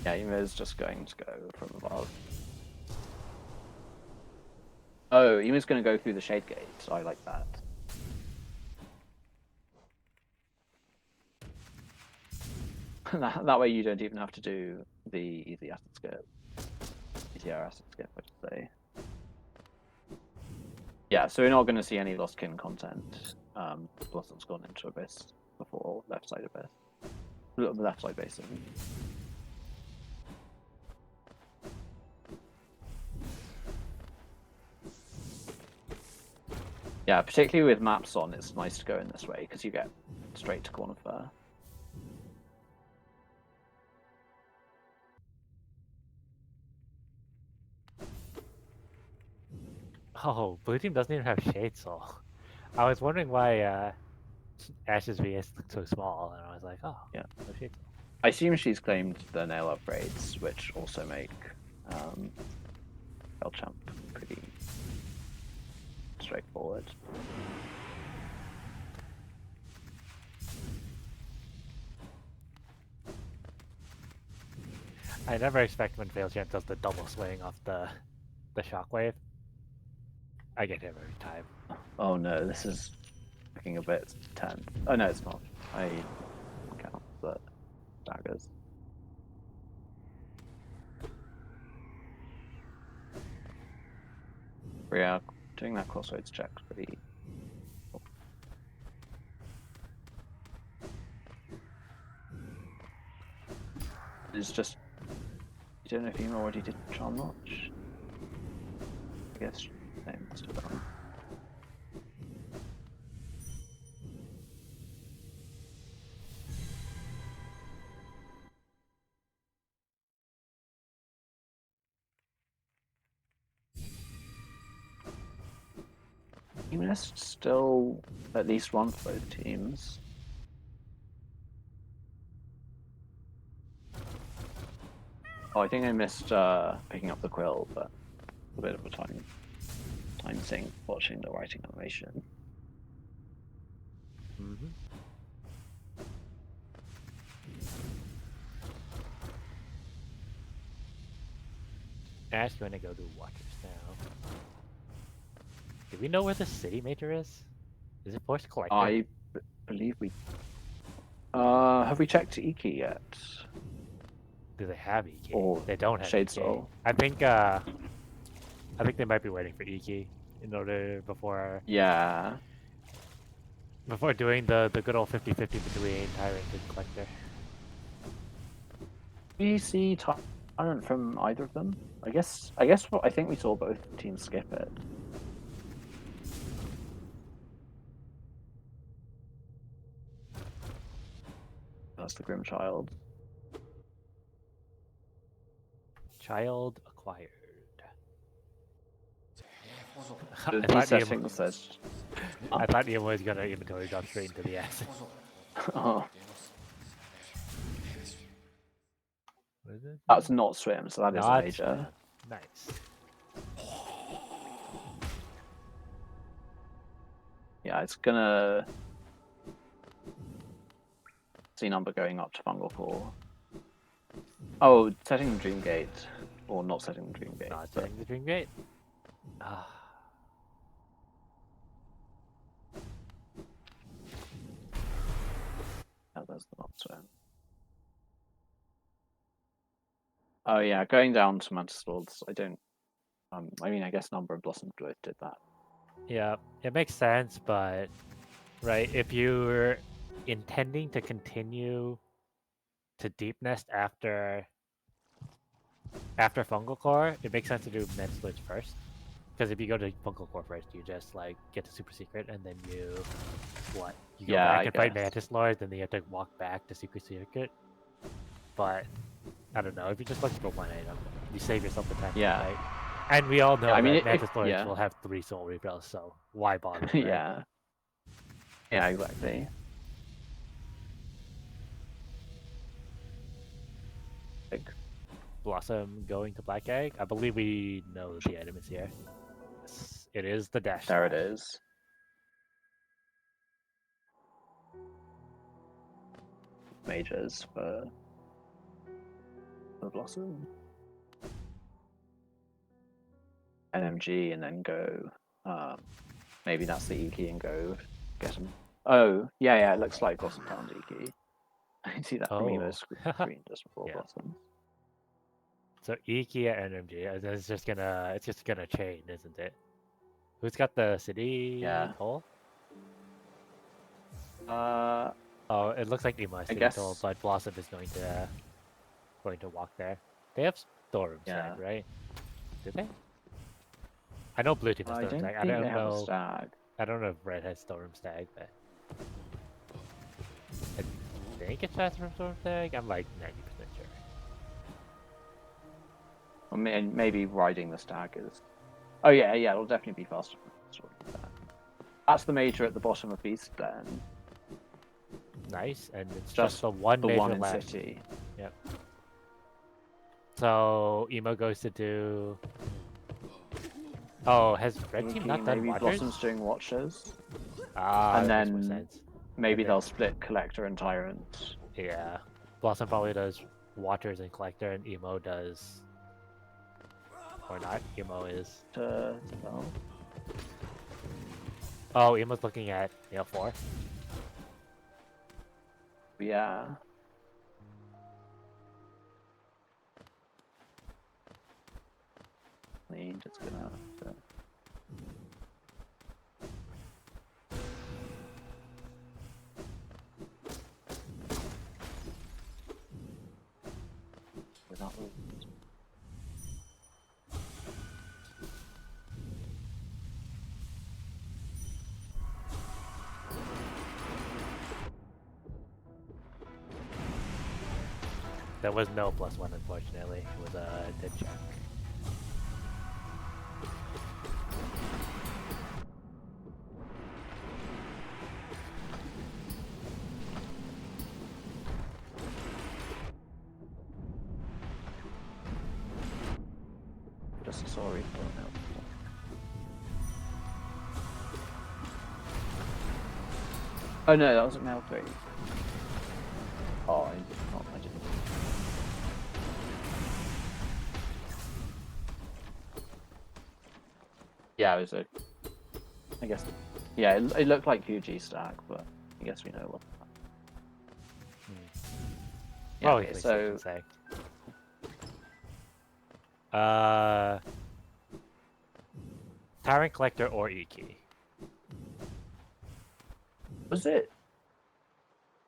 Yeah, Emo's just going to go from above. Oh, Emo's going to go through the shade gate. So I like that. That way you don't even have to do the acid skip. ETR acid skip, I should say. Yeah, so we're not going to see any Lost Kin content. Blossom's gone into Abyss before left side Abyss. The left side basin. Yeah, particularly with maps on, it's nice to go in this way because you get straight to corner fair. Oh, blue team doesn't even have Shade Soul. I was wondering why Ash's VS looked so small, and I was like, oh, yeah, no Shade Soul. I assume she's claimed the nail upgrades, which also make El Champ pretty straightforward. I never expect when Failchamp does the double swing off the shockwave. I get him every time. Oh no, this is looking a bit tense. Oh no, it's not. I count the daggers. Yeah, doing that crossroads check pretty. It's just. You don't know if you already did Charm Notch? I guess they must have done. You missed still at least one for both teams. Oh, I think I missed picking up the quill, but a bit of a time sink watching the writing animation. Mm-hmm. Ash going to go to Watchers now. Do we know where the city major is? Is it Force Collector? I believe we. Have we checked Iki yet? Do they have EK? Or They don't have Shade EK. Soul. I think they might be waiting for EK in order before Yeah. doing the good old 50-50 between Tyrant and Collector. We see Tyrant from either of them. I think we saw both teams skip it. That's the Grim Child. Child acquired. These settings says. I thought Ian was gonna inventory drop straight into the acid. Oh, What is it? that's not swim, so that is a Not major. nice. Yeah, it's gonna see number going up to Fungal Core. Oh, setting the Dream Gate. Or not setting the Dream Gate. Not but- setting the dream gate. Ah. Oh, there's the not swim. Oh yeah, going down to Mantis Lords, I don't I mean I guess Number of Blossoms both did that. Yeah, it makes sense, but right, if you're intending to continue to deep nest after Fungal Core, it makes sense to do Mantis Lords first. Because if you go to Fungal Core first, you just like get to Super Secret, and then you You go Yeah, back I and fight guess. Mantis Lords, and then you have to walk back to Super Secret. But I don't know, if you're just looking for one item, you save yourself the time. Yeah. Right? And we all know I mean, that if- Mantis Lords yeah. will have 3 Soul Reveals, so why bother? Right? Yeah. Yeah, exactly. Like, Blossom going to Black Egg. I believe we know that the item is here. It is the dash. there it slash. is. Majors for Blossom. NMG and then go. Maybe that's the E key and go get him. Oh, yeah, it looks like Blossom found E key. I see that from Oh. Emo's screen just before Yeah. Blossom. So Iki at NMG. It's just gonna chain, isn't it? Who's got the city Yeah. toll? Uh, Oh, it looks like Emo has I city guess- toll, but Blossom is going to walk there. They have Storm Yeah. Stag, right? Did they? I know Blue Team has I Storm don't Stag. think I don't they have a know. stag. I don't know if Red has Storm Stag, but I think it's faster from Storm Stag. I'm like 90% sure. Or maybe riding the stag is. Oh yeah, it'll definitely be faster. That's the major at the bottom of Beast then. Nice, and it's Just just the one The major one in left. city. So Emo goes to do. Oh, has Red Team not done Maybe Watchers? Blossom's doing watches. Ah, and that makes more then sense. Maybe Okay. they'll split Collector and Tyrant. Yeah, Blossom probably does Watchers and Collector, and Emo does, or not. Emo is. Well, Oh, Emo's looking at 4. yeah. Just gonna. Without There was no +1, unfortunately. It was a dead check. Just sorry for now. Oh no, that wasn't Mail 3. Oh, I didn't. Yeah, it was a. I guess. Yeah, it looked like QG stack, but I guess we know what. Yeah, Oh, okay, so say. Tyrant Collector or E-Key.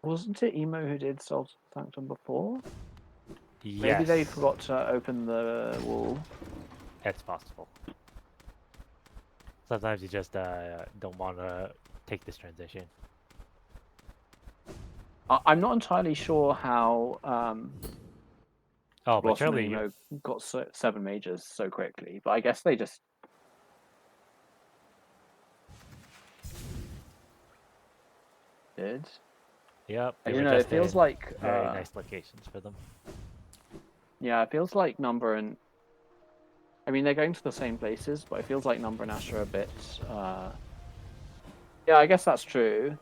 wasn't it Emo who did Salt Sanctum before? Yes. Maybe they forgot to open the wall. It's possible. Sometimes you just don't want to take this transition. I'm not entirely sure how Oh, but Blossom and surely you... Emo got 7 majors so quickly, but I guess they just did. Yep, I they don't were know. It just feels in like very nice locations for them. yeah, it feels like Number and I mean they're going to the same places, but it feels like Number and Ash are a bit. Yeah, I guess that's true.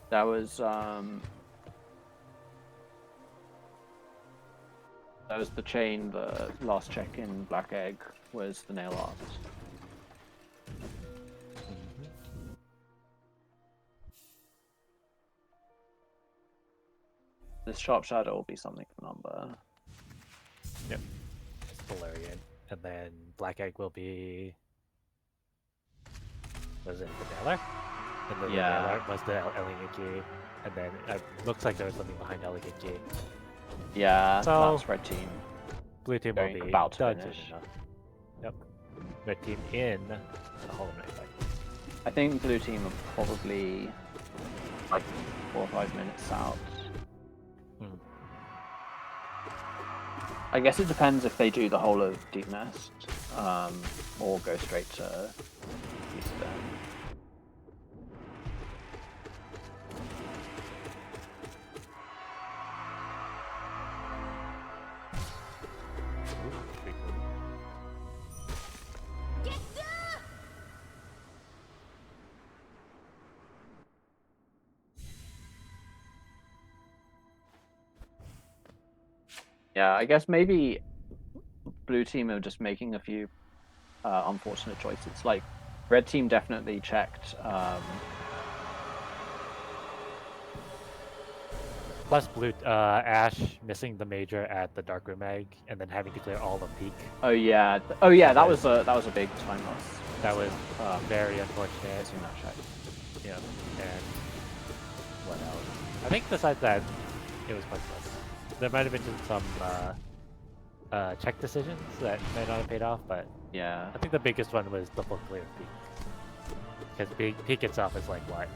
That was the chain. The last check in Black Egg was the nail art. This Sharp Shadow will be something for Number. Yep, Valerian, and then Black Egg will be... Was it the Nailer? And then Yeah. the Nailer was the Elegant Key, and then it looks like there was something behind Elegant Key. Yeah, So, that's Red Team. Blue Team will Going be about to done finish. soon enough. Yep. Red Team in the Hollow Knight fight. I think Blue Team are probably like 4 or 5 minutes out. I guess it depends if they do the whole of Deep Nest, or go straight to Eastern. Yeah, I guess maybe Blue Team are just making a few unfortunate choices. Like Red Team definitely checked. Plus Blue Ash missing the major at the Darkroom Egg, and then having to clear all of Peak. Oh yeah, that was a big time loss. That was very unfortunate. Missing that check. Yeah, and what else? I think besides that, it was pointless. There might have been just some check decisions that may not have paid off, but Yeah, I think the biggest one was the full clear of Peak. Because Peak itself is like, what,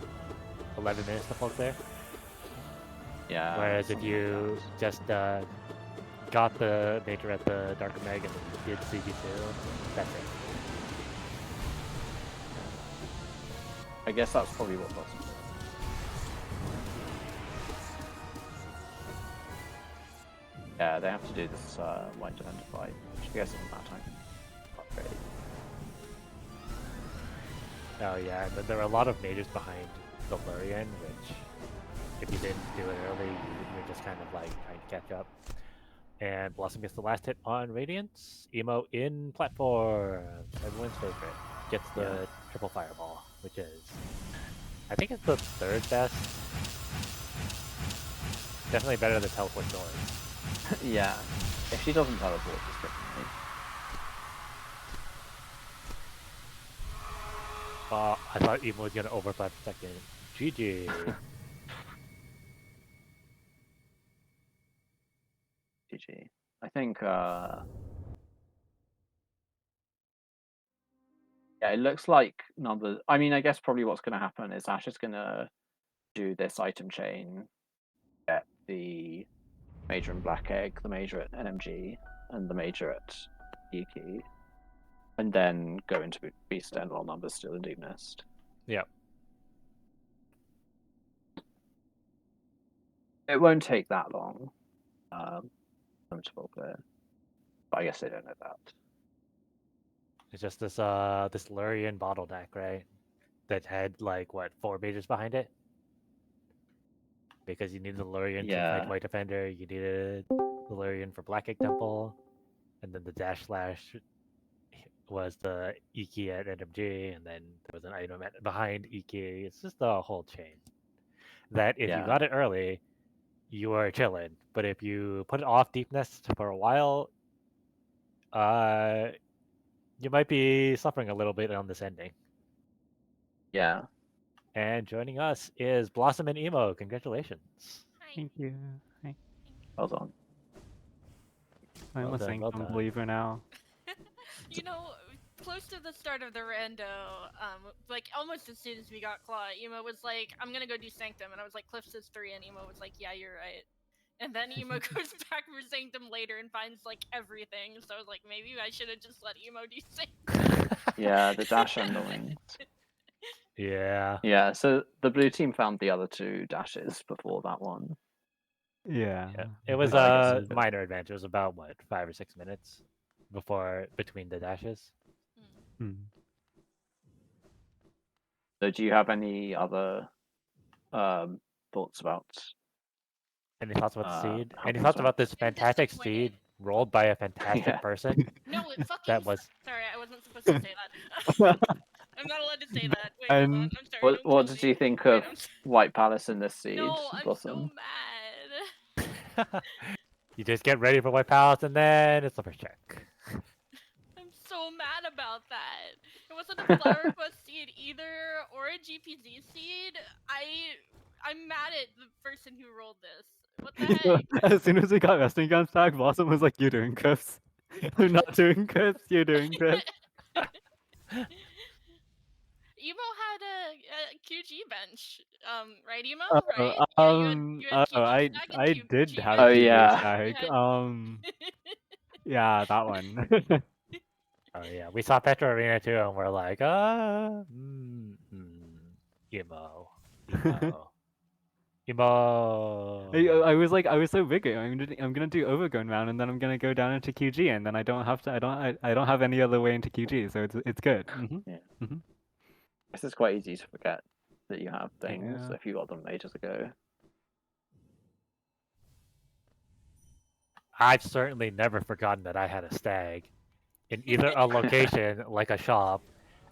11 minutes to full clear? yeah. Whereas if you just got the major at the Dark Meg and did CG2, that's it. I guess that's probably what was. Yeah, they have to do this white defender fight, which I guess isn't that time. Not really. Oh yeah, and then there were a lot of majors behind the Lurian, which if you didn't do it early, you're just kind of like trying to catch up. And Blossom gets the last hit on Radiance. Emo in platform. Everyone's favorite. Gets the triple fireball, which is, I think it's the 3rd best. Definitely better than teleport doors. Yeah, if she doesn't teleport, it's different. I thought Emo was gonna overplay for a second. GG. GG. I think yeah, it looks like numbers. I mean, I guess probably what's going to happen is Ash is going to do this item chain, get the major in Black Egg, the major at NMG, and the major at Iki, and then go into Beast End while numbers still in Deep Nest. Yep. It won't take that long. To full clear. But I guess they don't know that. It's just this this Lurian bottleneck, right? That had like what, 4 majors behind it? Because you needed the Lurian to fight White Defender, you needed the Lurian for Black Egg Temple, and then the Dash Slash was the Iki at NMG, and then there was an item behind Iki. It's just a whole chain. That if you got it early, you were chilling. But if you put it off Deep Nest for a while, you might be suffering a little bit on this ending. Yeah. And joining us is Blossom and Emo. Congratulations. Hi. Thank you. Hi. Well done. I'm Well a done, Sanctum well done. believer now. You know, close to the start of the rando, like almost as soon as we got Claw, Emo was like, "I'm gonna go do Sanctum," and I was like, "Cliff says 3," and Emo was like, "Yeah, you're right." And then Emo goes back for Sanctum later and finds like everything. So I was like, maybe I should have just let Emo do Sanctum. Yeah, the dash and the wings. Yeah. Yeah, so the blue team found the other 2 dashes before that one. Yeah. It was I guess a it's a- minor advantage. It was about what, 5 or 6 minutes between the dashes. Hmm. So do you have any other thoughts about Any thoughts about the seed? how Any things thoughts went? about this I'm fantastic disappointed. seed rolled by a fantastic Yeah. person? No, it fucking. That was Sorry, I wasn't supposed to say that. I'm not allowed to say that. Wait, hold on. And I'm sorry. Don't What kill did me. you think Wait, of White Palace in this seed, No, I'm so Blossom? mad. you just get ready for White Palace and then it's the first check. I'm so mad about that. It wasn't a flower quest seed either, or a GPZ seed. I'm mad at the person who rolled this. What the heck? as soon as we got Western Gun stack, Blossom was like, "You're doing Chris. I'm not doing Chris. You're doing Chris." Emo had a QG bench, right, Emo? Oh, Right? Yeah, you had QG stack and I did QG have Oh, bench. QG yeah. stack. You Yeah, that one. Oh yeah, we saw Petro Arena too, and we're like, emo, emo. I was like, I was so big. I'm gonna do overgrown round, and then I'm gonna go down into QG, and then I don't have to. I don't have any other way into QG, so it's good. Yeah. Mm-hmm. This is quite easy to forget that you have things Yeah. if you got them ages ago. I've certainly never forgotten that I had a stag in either a location like a shop,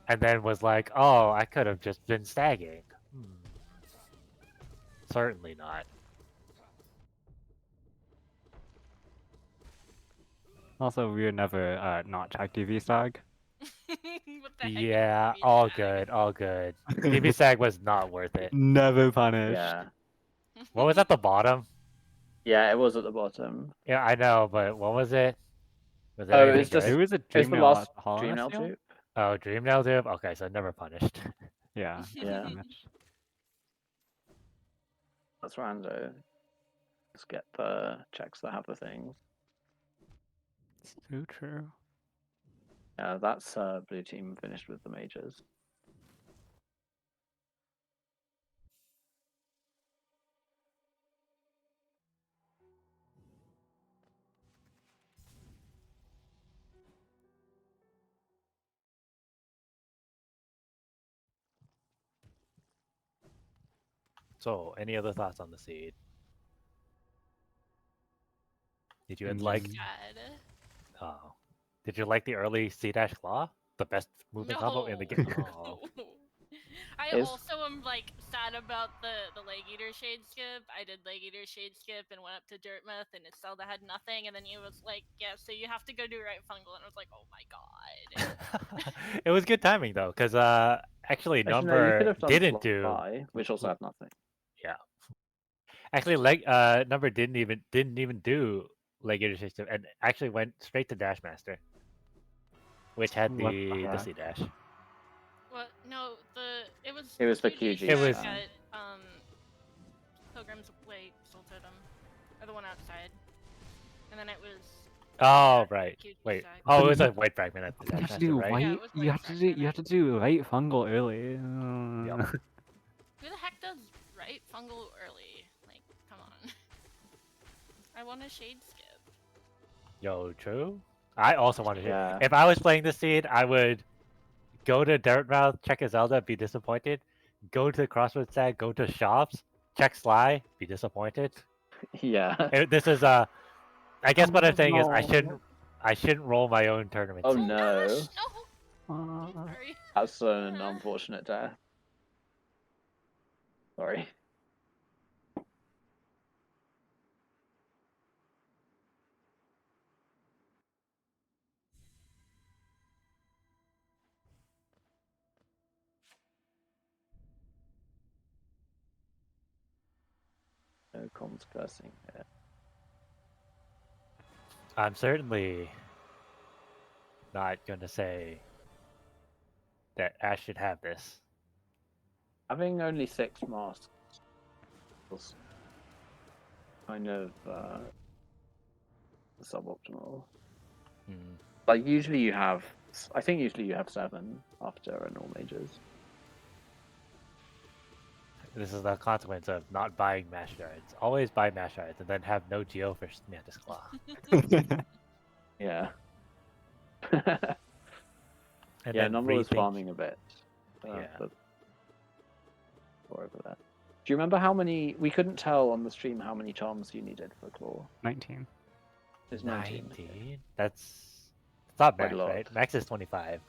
and then was like, oh, I could have just been stagging. Certainly not. Also, we would never not check TV stag. what the heck? Yeah, is all QG good, all good. DB Sag was not worth it. Never punished. Yeah. What was at the bottom? Yeah, it was at the bottom. Yeah, I know, but what was it? Was it Oh, anything it's just It good? was a it's the Dreamnail last Hollow Dreamnail seal? dupe. Oh, Dream Nail Dupe? Okay, so never punished. Yeah. Yeah. punished. That's rando. Let's get the checks that have the things. So true. Yeah, that's blue team finished with the majors. So, any other thoughts on the seed? Did you like? Sad. Oh, did you like the early C dash claw? The best movement combo in the game. Oh. I Is- also am like sad about the leg eater shade skip. I did leg eater shade skip and went up to Dirtmouth and it Zelda had nothing and then he was like, yeah, so you have to go do right fungal and I was like, oh my god. It was good timing though, because actually Actually, no, you could Number have done didn't do. fly, which also had nothing. Yeah. Actually, Number didn't even do leg eater system and actually went straight to Dash Master, which had What the the heck? C dash. What? No, it was the QG QG It was- stack at Pilgrim's Way Soul Totem, or the one outside, and then it was. Oh right. QG Wait. stack. Oh, it was a white fragment at the You Dash have to Master, do right? white. Yeah, it was you white have to do. fragment. You have to do right fungal early. Yep. Who the heck does right fungal early? Like, come on. I want a shade skip. Yo, true. I also wanted to. Yeah. If I was playing this seed, I would go to Dirtmouth, check a Zelda, be disappointed. Go to Crossroads Tag, go to shops, check Sly, be disappointed. Yeah. This is I guess what I'm saying is no. I shouldn't roll my own tournament. Oh seed. no. Gosh, no. Sorry. That's an unfortunate death. Sorry. No comms cursing here. I'm certainly not gonna say that Ash should have this. Having only 6 masks was kind of suboptimal. Hmm. Like usually you have, I think usually you have 7 after an all majors. This is the consequence of not buying mash shards. Always buy mash shards and then have no geo for Mantis Claw. Yeah. And Yeah, then Number was rethink- farming a bit. Yeah. But over there. Do you remember how many? We couldn't tell on the stream how many charms you needed for Claw. 19. It's 19. 19? That's not Quite a max, lot. right? Max is 25.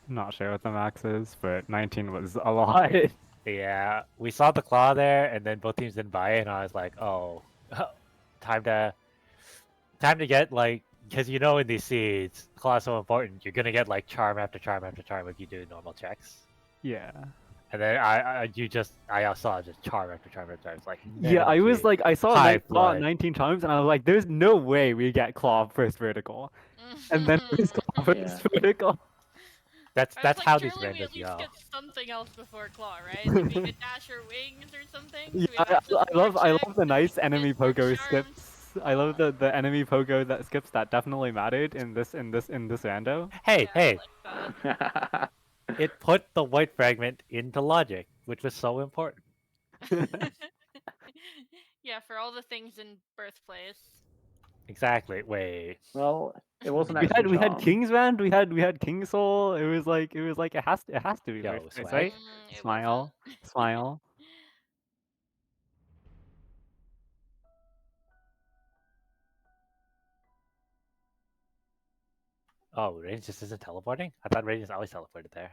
Not sure what the max is, but 19 was a lot. Yeah, we saw the claw there, and then both teams didn't buy it, and I was like, oh, time to get like, because you know in these seeds, claw is so important. You're gonna get like charm after charm after charm if you do normal checks. Yeah. And then I saw just charm after charm after charm. It's like Yeah, I was man, like, I saw High Claw blood. 19 times, and I was like, there's no way we get Claw first vertical. And then first Claw first Yeah. vertical. that's I was that's like, how these surely we at randos least go. get something else before Claw, right? Like we get Dash or Wings or something. So Yeah, we have access to more I love checks, the nice we get enemy more pogo charms. skips. I love the enemy pogo that skips that definitely mattered in this rando. Hey, Yeah, hey, I like that. it put the white fragment into logic, which was so important. Yeah, for all the things in birthplace. Exactly. Wait. Well, it wasn't we actually had charm. King's Rand, we had King Soul. It was like it has to be Yo, first place, swag. right? It Smile, wasn't. smile. Oh, Range just isn't teleporting? I thought Range is always teleported there.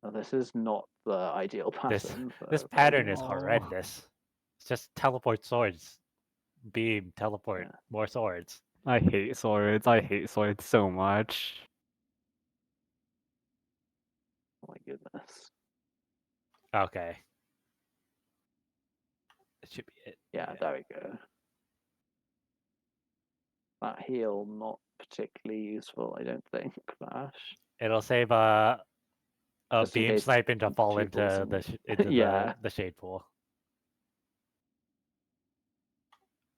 Well, this is not the ideal This pattern. for this pattern is Rando. horrendous. It's just teleport swords. Beam, teleport, Yeah. more swords. I hate swords. I hate swords so much. Oh my goodness. Okay. It should be it. Yeah, there we go. That heal not particularly useful, I don't think, Bash. It'll save a Just in beam case sniping to fall she into falls in. the into Yeah. the shade pool.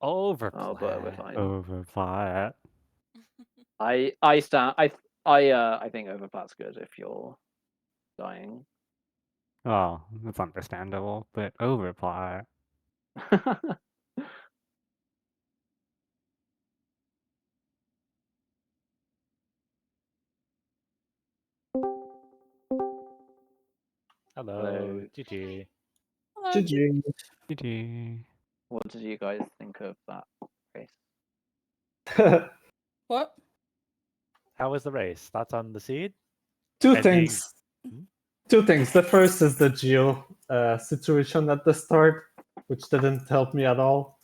Oh, but we're Overplay. fine. Overplat. I think overplat's good if you're dying. Oh, that's understandable, but overplat. Hello, Hello. GG. GG. GG. What did you guys think of that race? What? How was the race? Thoughts on the seed? Two And being- things. Two things. The first is the geo situation at the start, which didn't help me at all.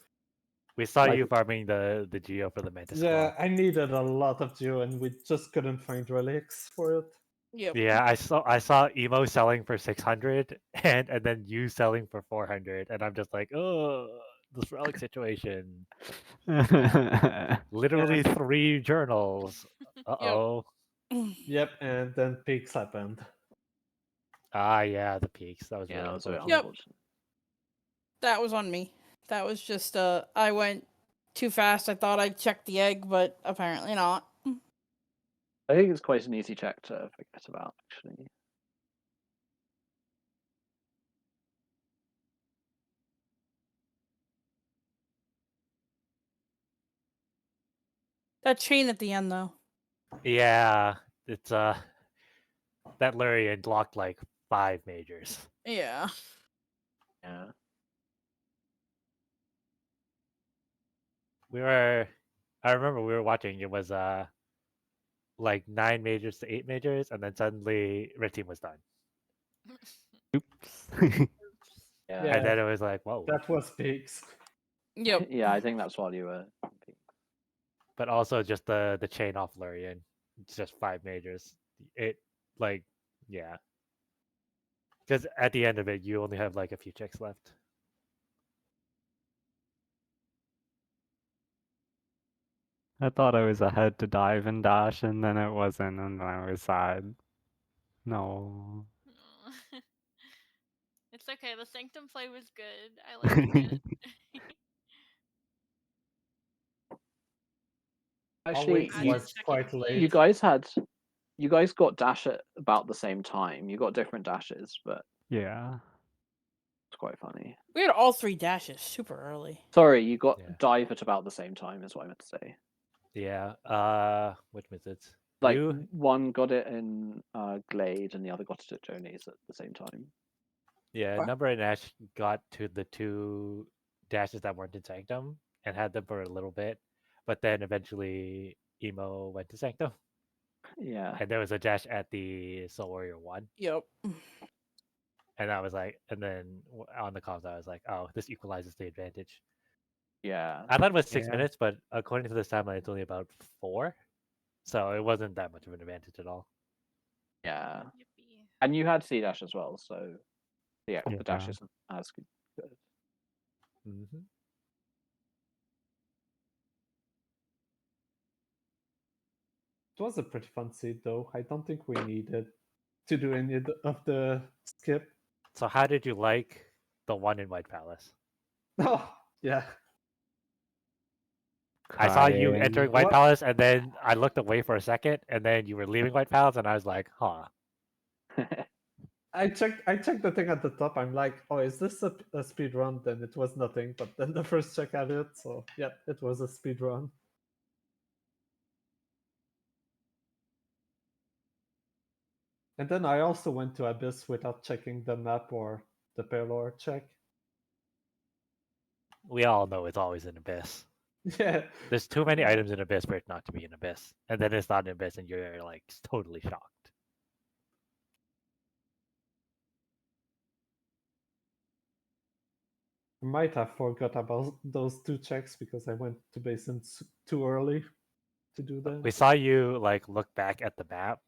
We saw Like- you farming the geo for the Mantis Yeah, Claw. I needed a lot of geo, and we just couldn't find relics for it. Yep. Yeah, I saw Emo selling for 600 and then you selling for 400, and I'm just like, oh, this relic situation. Literally 3 journals. Uh-oh. Yep, and then peaks happened. Ah, yeah, the peaks. That was Yeah, really that was a bit unfortunate. Yep. unfortunate. That was on me. That was just I went too fast. I thought I'd check the egg, but apparently not. I think it's quite an easy check to forget about, actually. That chain at the end though. Yeah, it's that Lurian blocked like 5 majors. Yeah. Yeah. I remember we were watching, it was like 9 majors to 8 majors, and then suddenly red team was done. Oops. Yeah. Yeah. And then it was like, whoa. That was peaks. Yep. Yeah, I think that's while you were. But also just the chain off Lurian. It's just 5 majors. It like yeah. Because at the end of it you only have like a few checks left. I thought I was ahead to dive and dash, and then it wasn't, and then I was sad. No. Aw. It's okay. The Sanctum play was good. I liked it. Actually, Always Ash you is was checking quite me. you late. guys got dash at about the same time. You got different dashes, but Yeah. it's quite funny. We had all 3 dashes super early. Sorry, you got Yeah. dive at about the same time, is what I meant to say. Yeah. Which methods? Like You one got it in Glade and the other got it at Tourney's at the same time. Yeah, What? Number and Ash got to the 2 dashes that weren't in Sanctum and had them for a little bit, but then eventually Emo went to Sanctum, Yeah. and there was a dash at the Soul Warrior 1, Yep. and I was like, and then on the comms I was like, oh, this equalizes the advantage. Yeah. I thought it was 6 Yeah. minutes, but according to this timeline, it's only about 4, so it wasn't that much of an advantage at all. Yeah. Yippee. And you had C dash as well, so yeah, the dash Yeah. isn't as good. hmm It was a pretty fun seed, though. I don't think we needed to do any of the skip. So how did you like the one in White Palace? Oh, yeah. I saw you entering Crying. White What? Palace, and then I looked away for a second, and then you were leaving White Palace, and I was like, huh. I checked the thing at the top. I'm like, oh, is this a speed run? Then it was nothing. But then the first check at it, so yeah, it was a speed run. And then I also went to Abyss without checking the map or the payload check. We all know it's always an abyss. Yeah. There's too many Yeah. items in abyss for it not to be an abyss, and then it's not an abyss, and you're like totally shocked. I might have forgot about those 2 checks because I went to basin too early to do them. We saw you like look back at the map.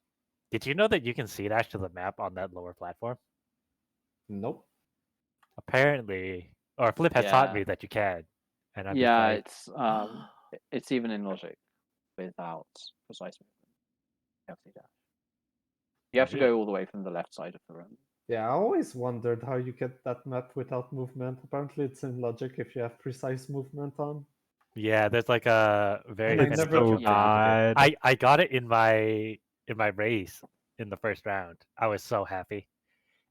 Did you know that you can see dash to the map on that lower platform? Nope. Apparently, or Flip has taught Yeah. me that you can, and I'm just Yeah, like, it's even in logic without precise movement. You have to dash. You have to Neat. go all the way from the left side of the room. Yeah, I always wondered how you get that map without movement. Apparently, it's in logic if you have precise movement on. yeah, there's like a very I It's never- finicky so trick that you can do. bad. I got it in my race in the first round. I was so happy.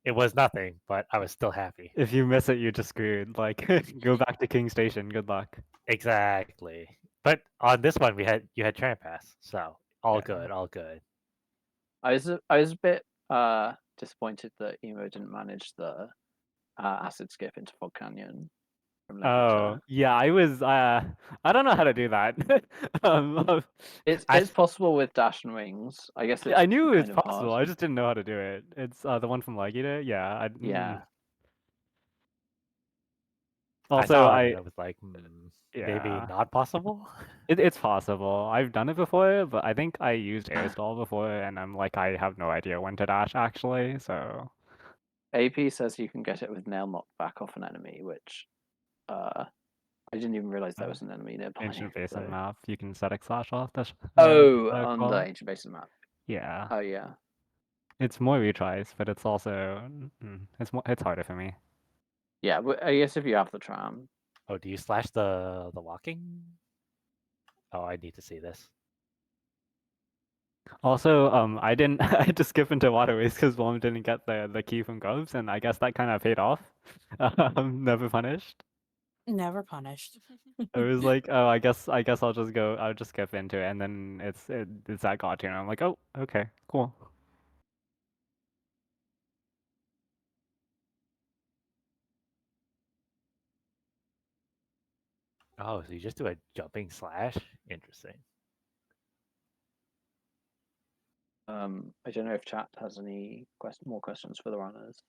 It was nothing, but I was still happy. If you miss it, you're just screwed. Like, go back to King Station. Good luck. Exactly. But on this one, you had tramp pass, so all Yeah. good, all good. I was a bit disappointed that Emo didn't manage the acid skip into Fog Canyon from left Oh, yeah, I was. I don't know how to do that. um, It's I- it's possible with dash and wings. I guess it's I knew it was kind of possible. hard. I just didn't know how to do it. It's the one from Legita. Yeah. Yeah. I Also, saw it. I was like, maybe yeah, not possible. it's possible. I've done it before, but I think I used air stall before, and I'm like, I have no idea when to dash actually. So AP says you can get it with nail knockback off an enemy, which I didn't even realize there was an enemy nearby. ancient basin so- map, you can static slash off. That's Oh, on the ancient basin map. yeah. Oh yeah. It's more retries, but it's also it's harder for me. Yeah, but I guess if you have the tram. Oh, do you slash the walking? Oh, I need to see this. Also, I didn't I had to skip into waterways because Mom didn't get the key from Gobs, and I guess that kind of paid off. Never punished. Never punished. I was like, oh, I guess I'll just skip into it, and then it's that got to, and I'm like, oh, okay, cool. Oh, so you just do a jumping slash? Interesting. I don't know if chat has any more questions for the runners.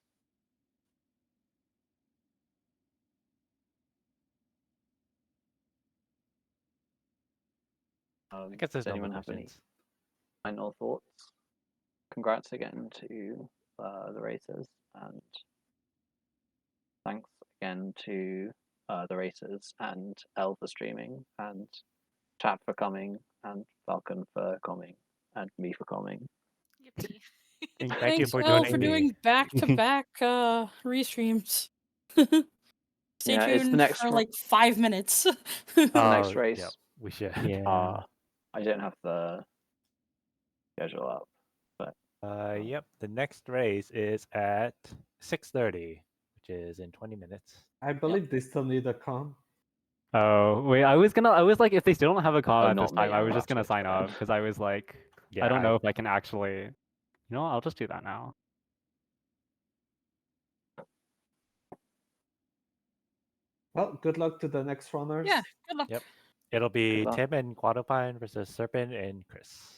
I guess there's Does no more anyone have any questions. final thoughts? Congrats again to the racers, and thanks again to the racers and Elle for streaming, and chat for coming, and Falcon for coming, and me for coming. Yippee. Thank you Thanks, for Will, joining for me. doing back-to-back restreams. Stay Yeah, it's the tuned next for ro- like 5 minutes. The Oh, next race. Yep, we should. Yeah. I don't have the schedule up. Yep. The next race is at 6:30, which is in 20 minutes. I believe they still need a con. Oh wait, I was like, if they still don't have a call Oh, at this not me, time, I I'm was just gonna rattled sign today. up because I was like, Yeah, I don't know if I can actually. You know, what, I'll just do that now. Well, good luck to the next runners. Yeah, good luck. Yep. It'll be luck. Tim and Quadopine versus Serpent and Chris.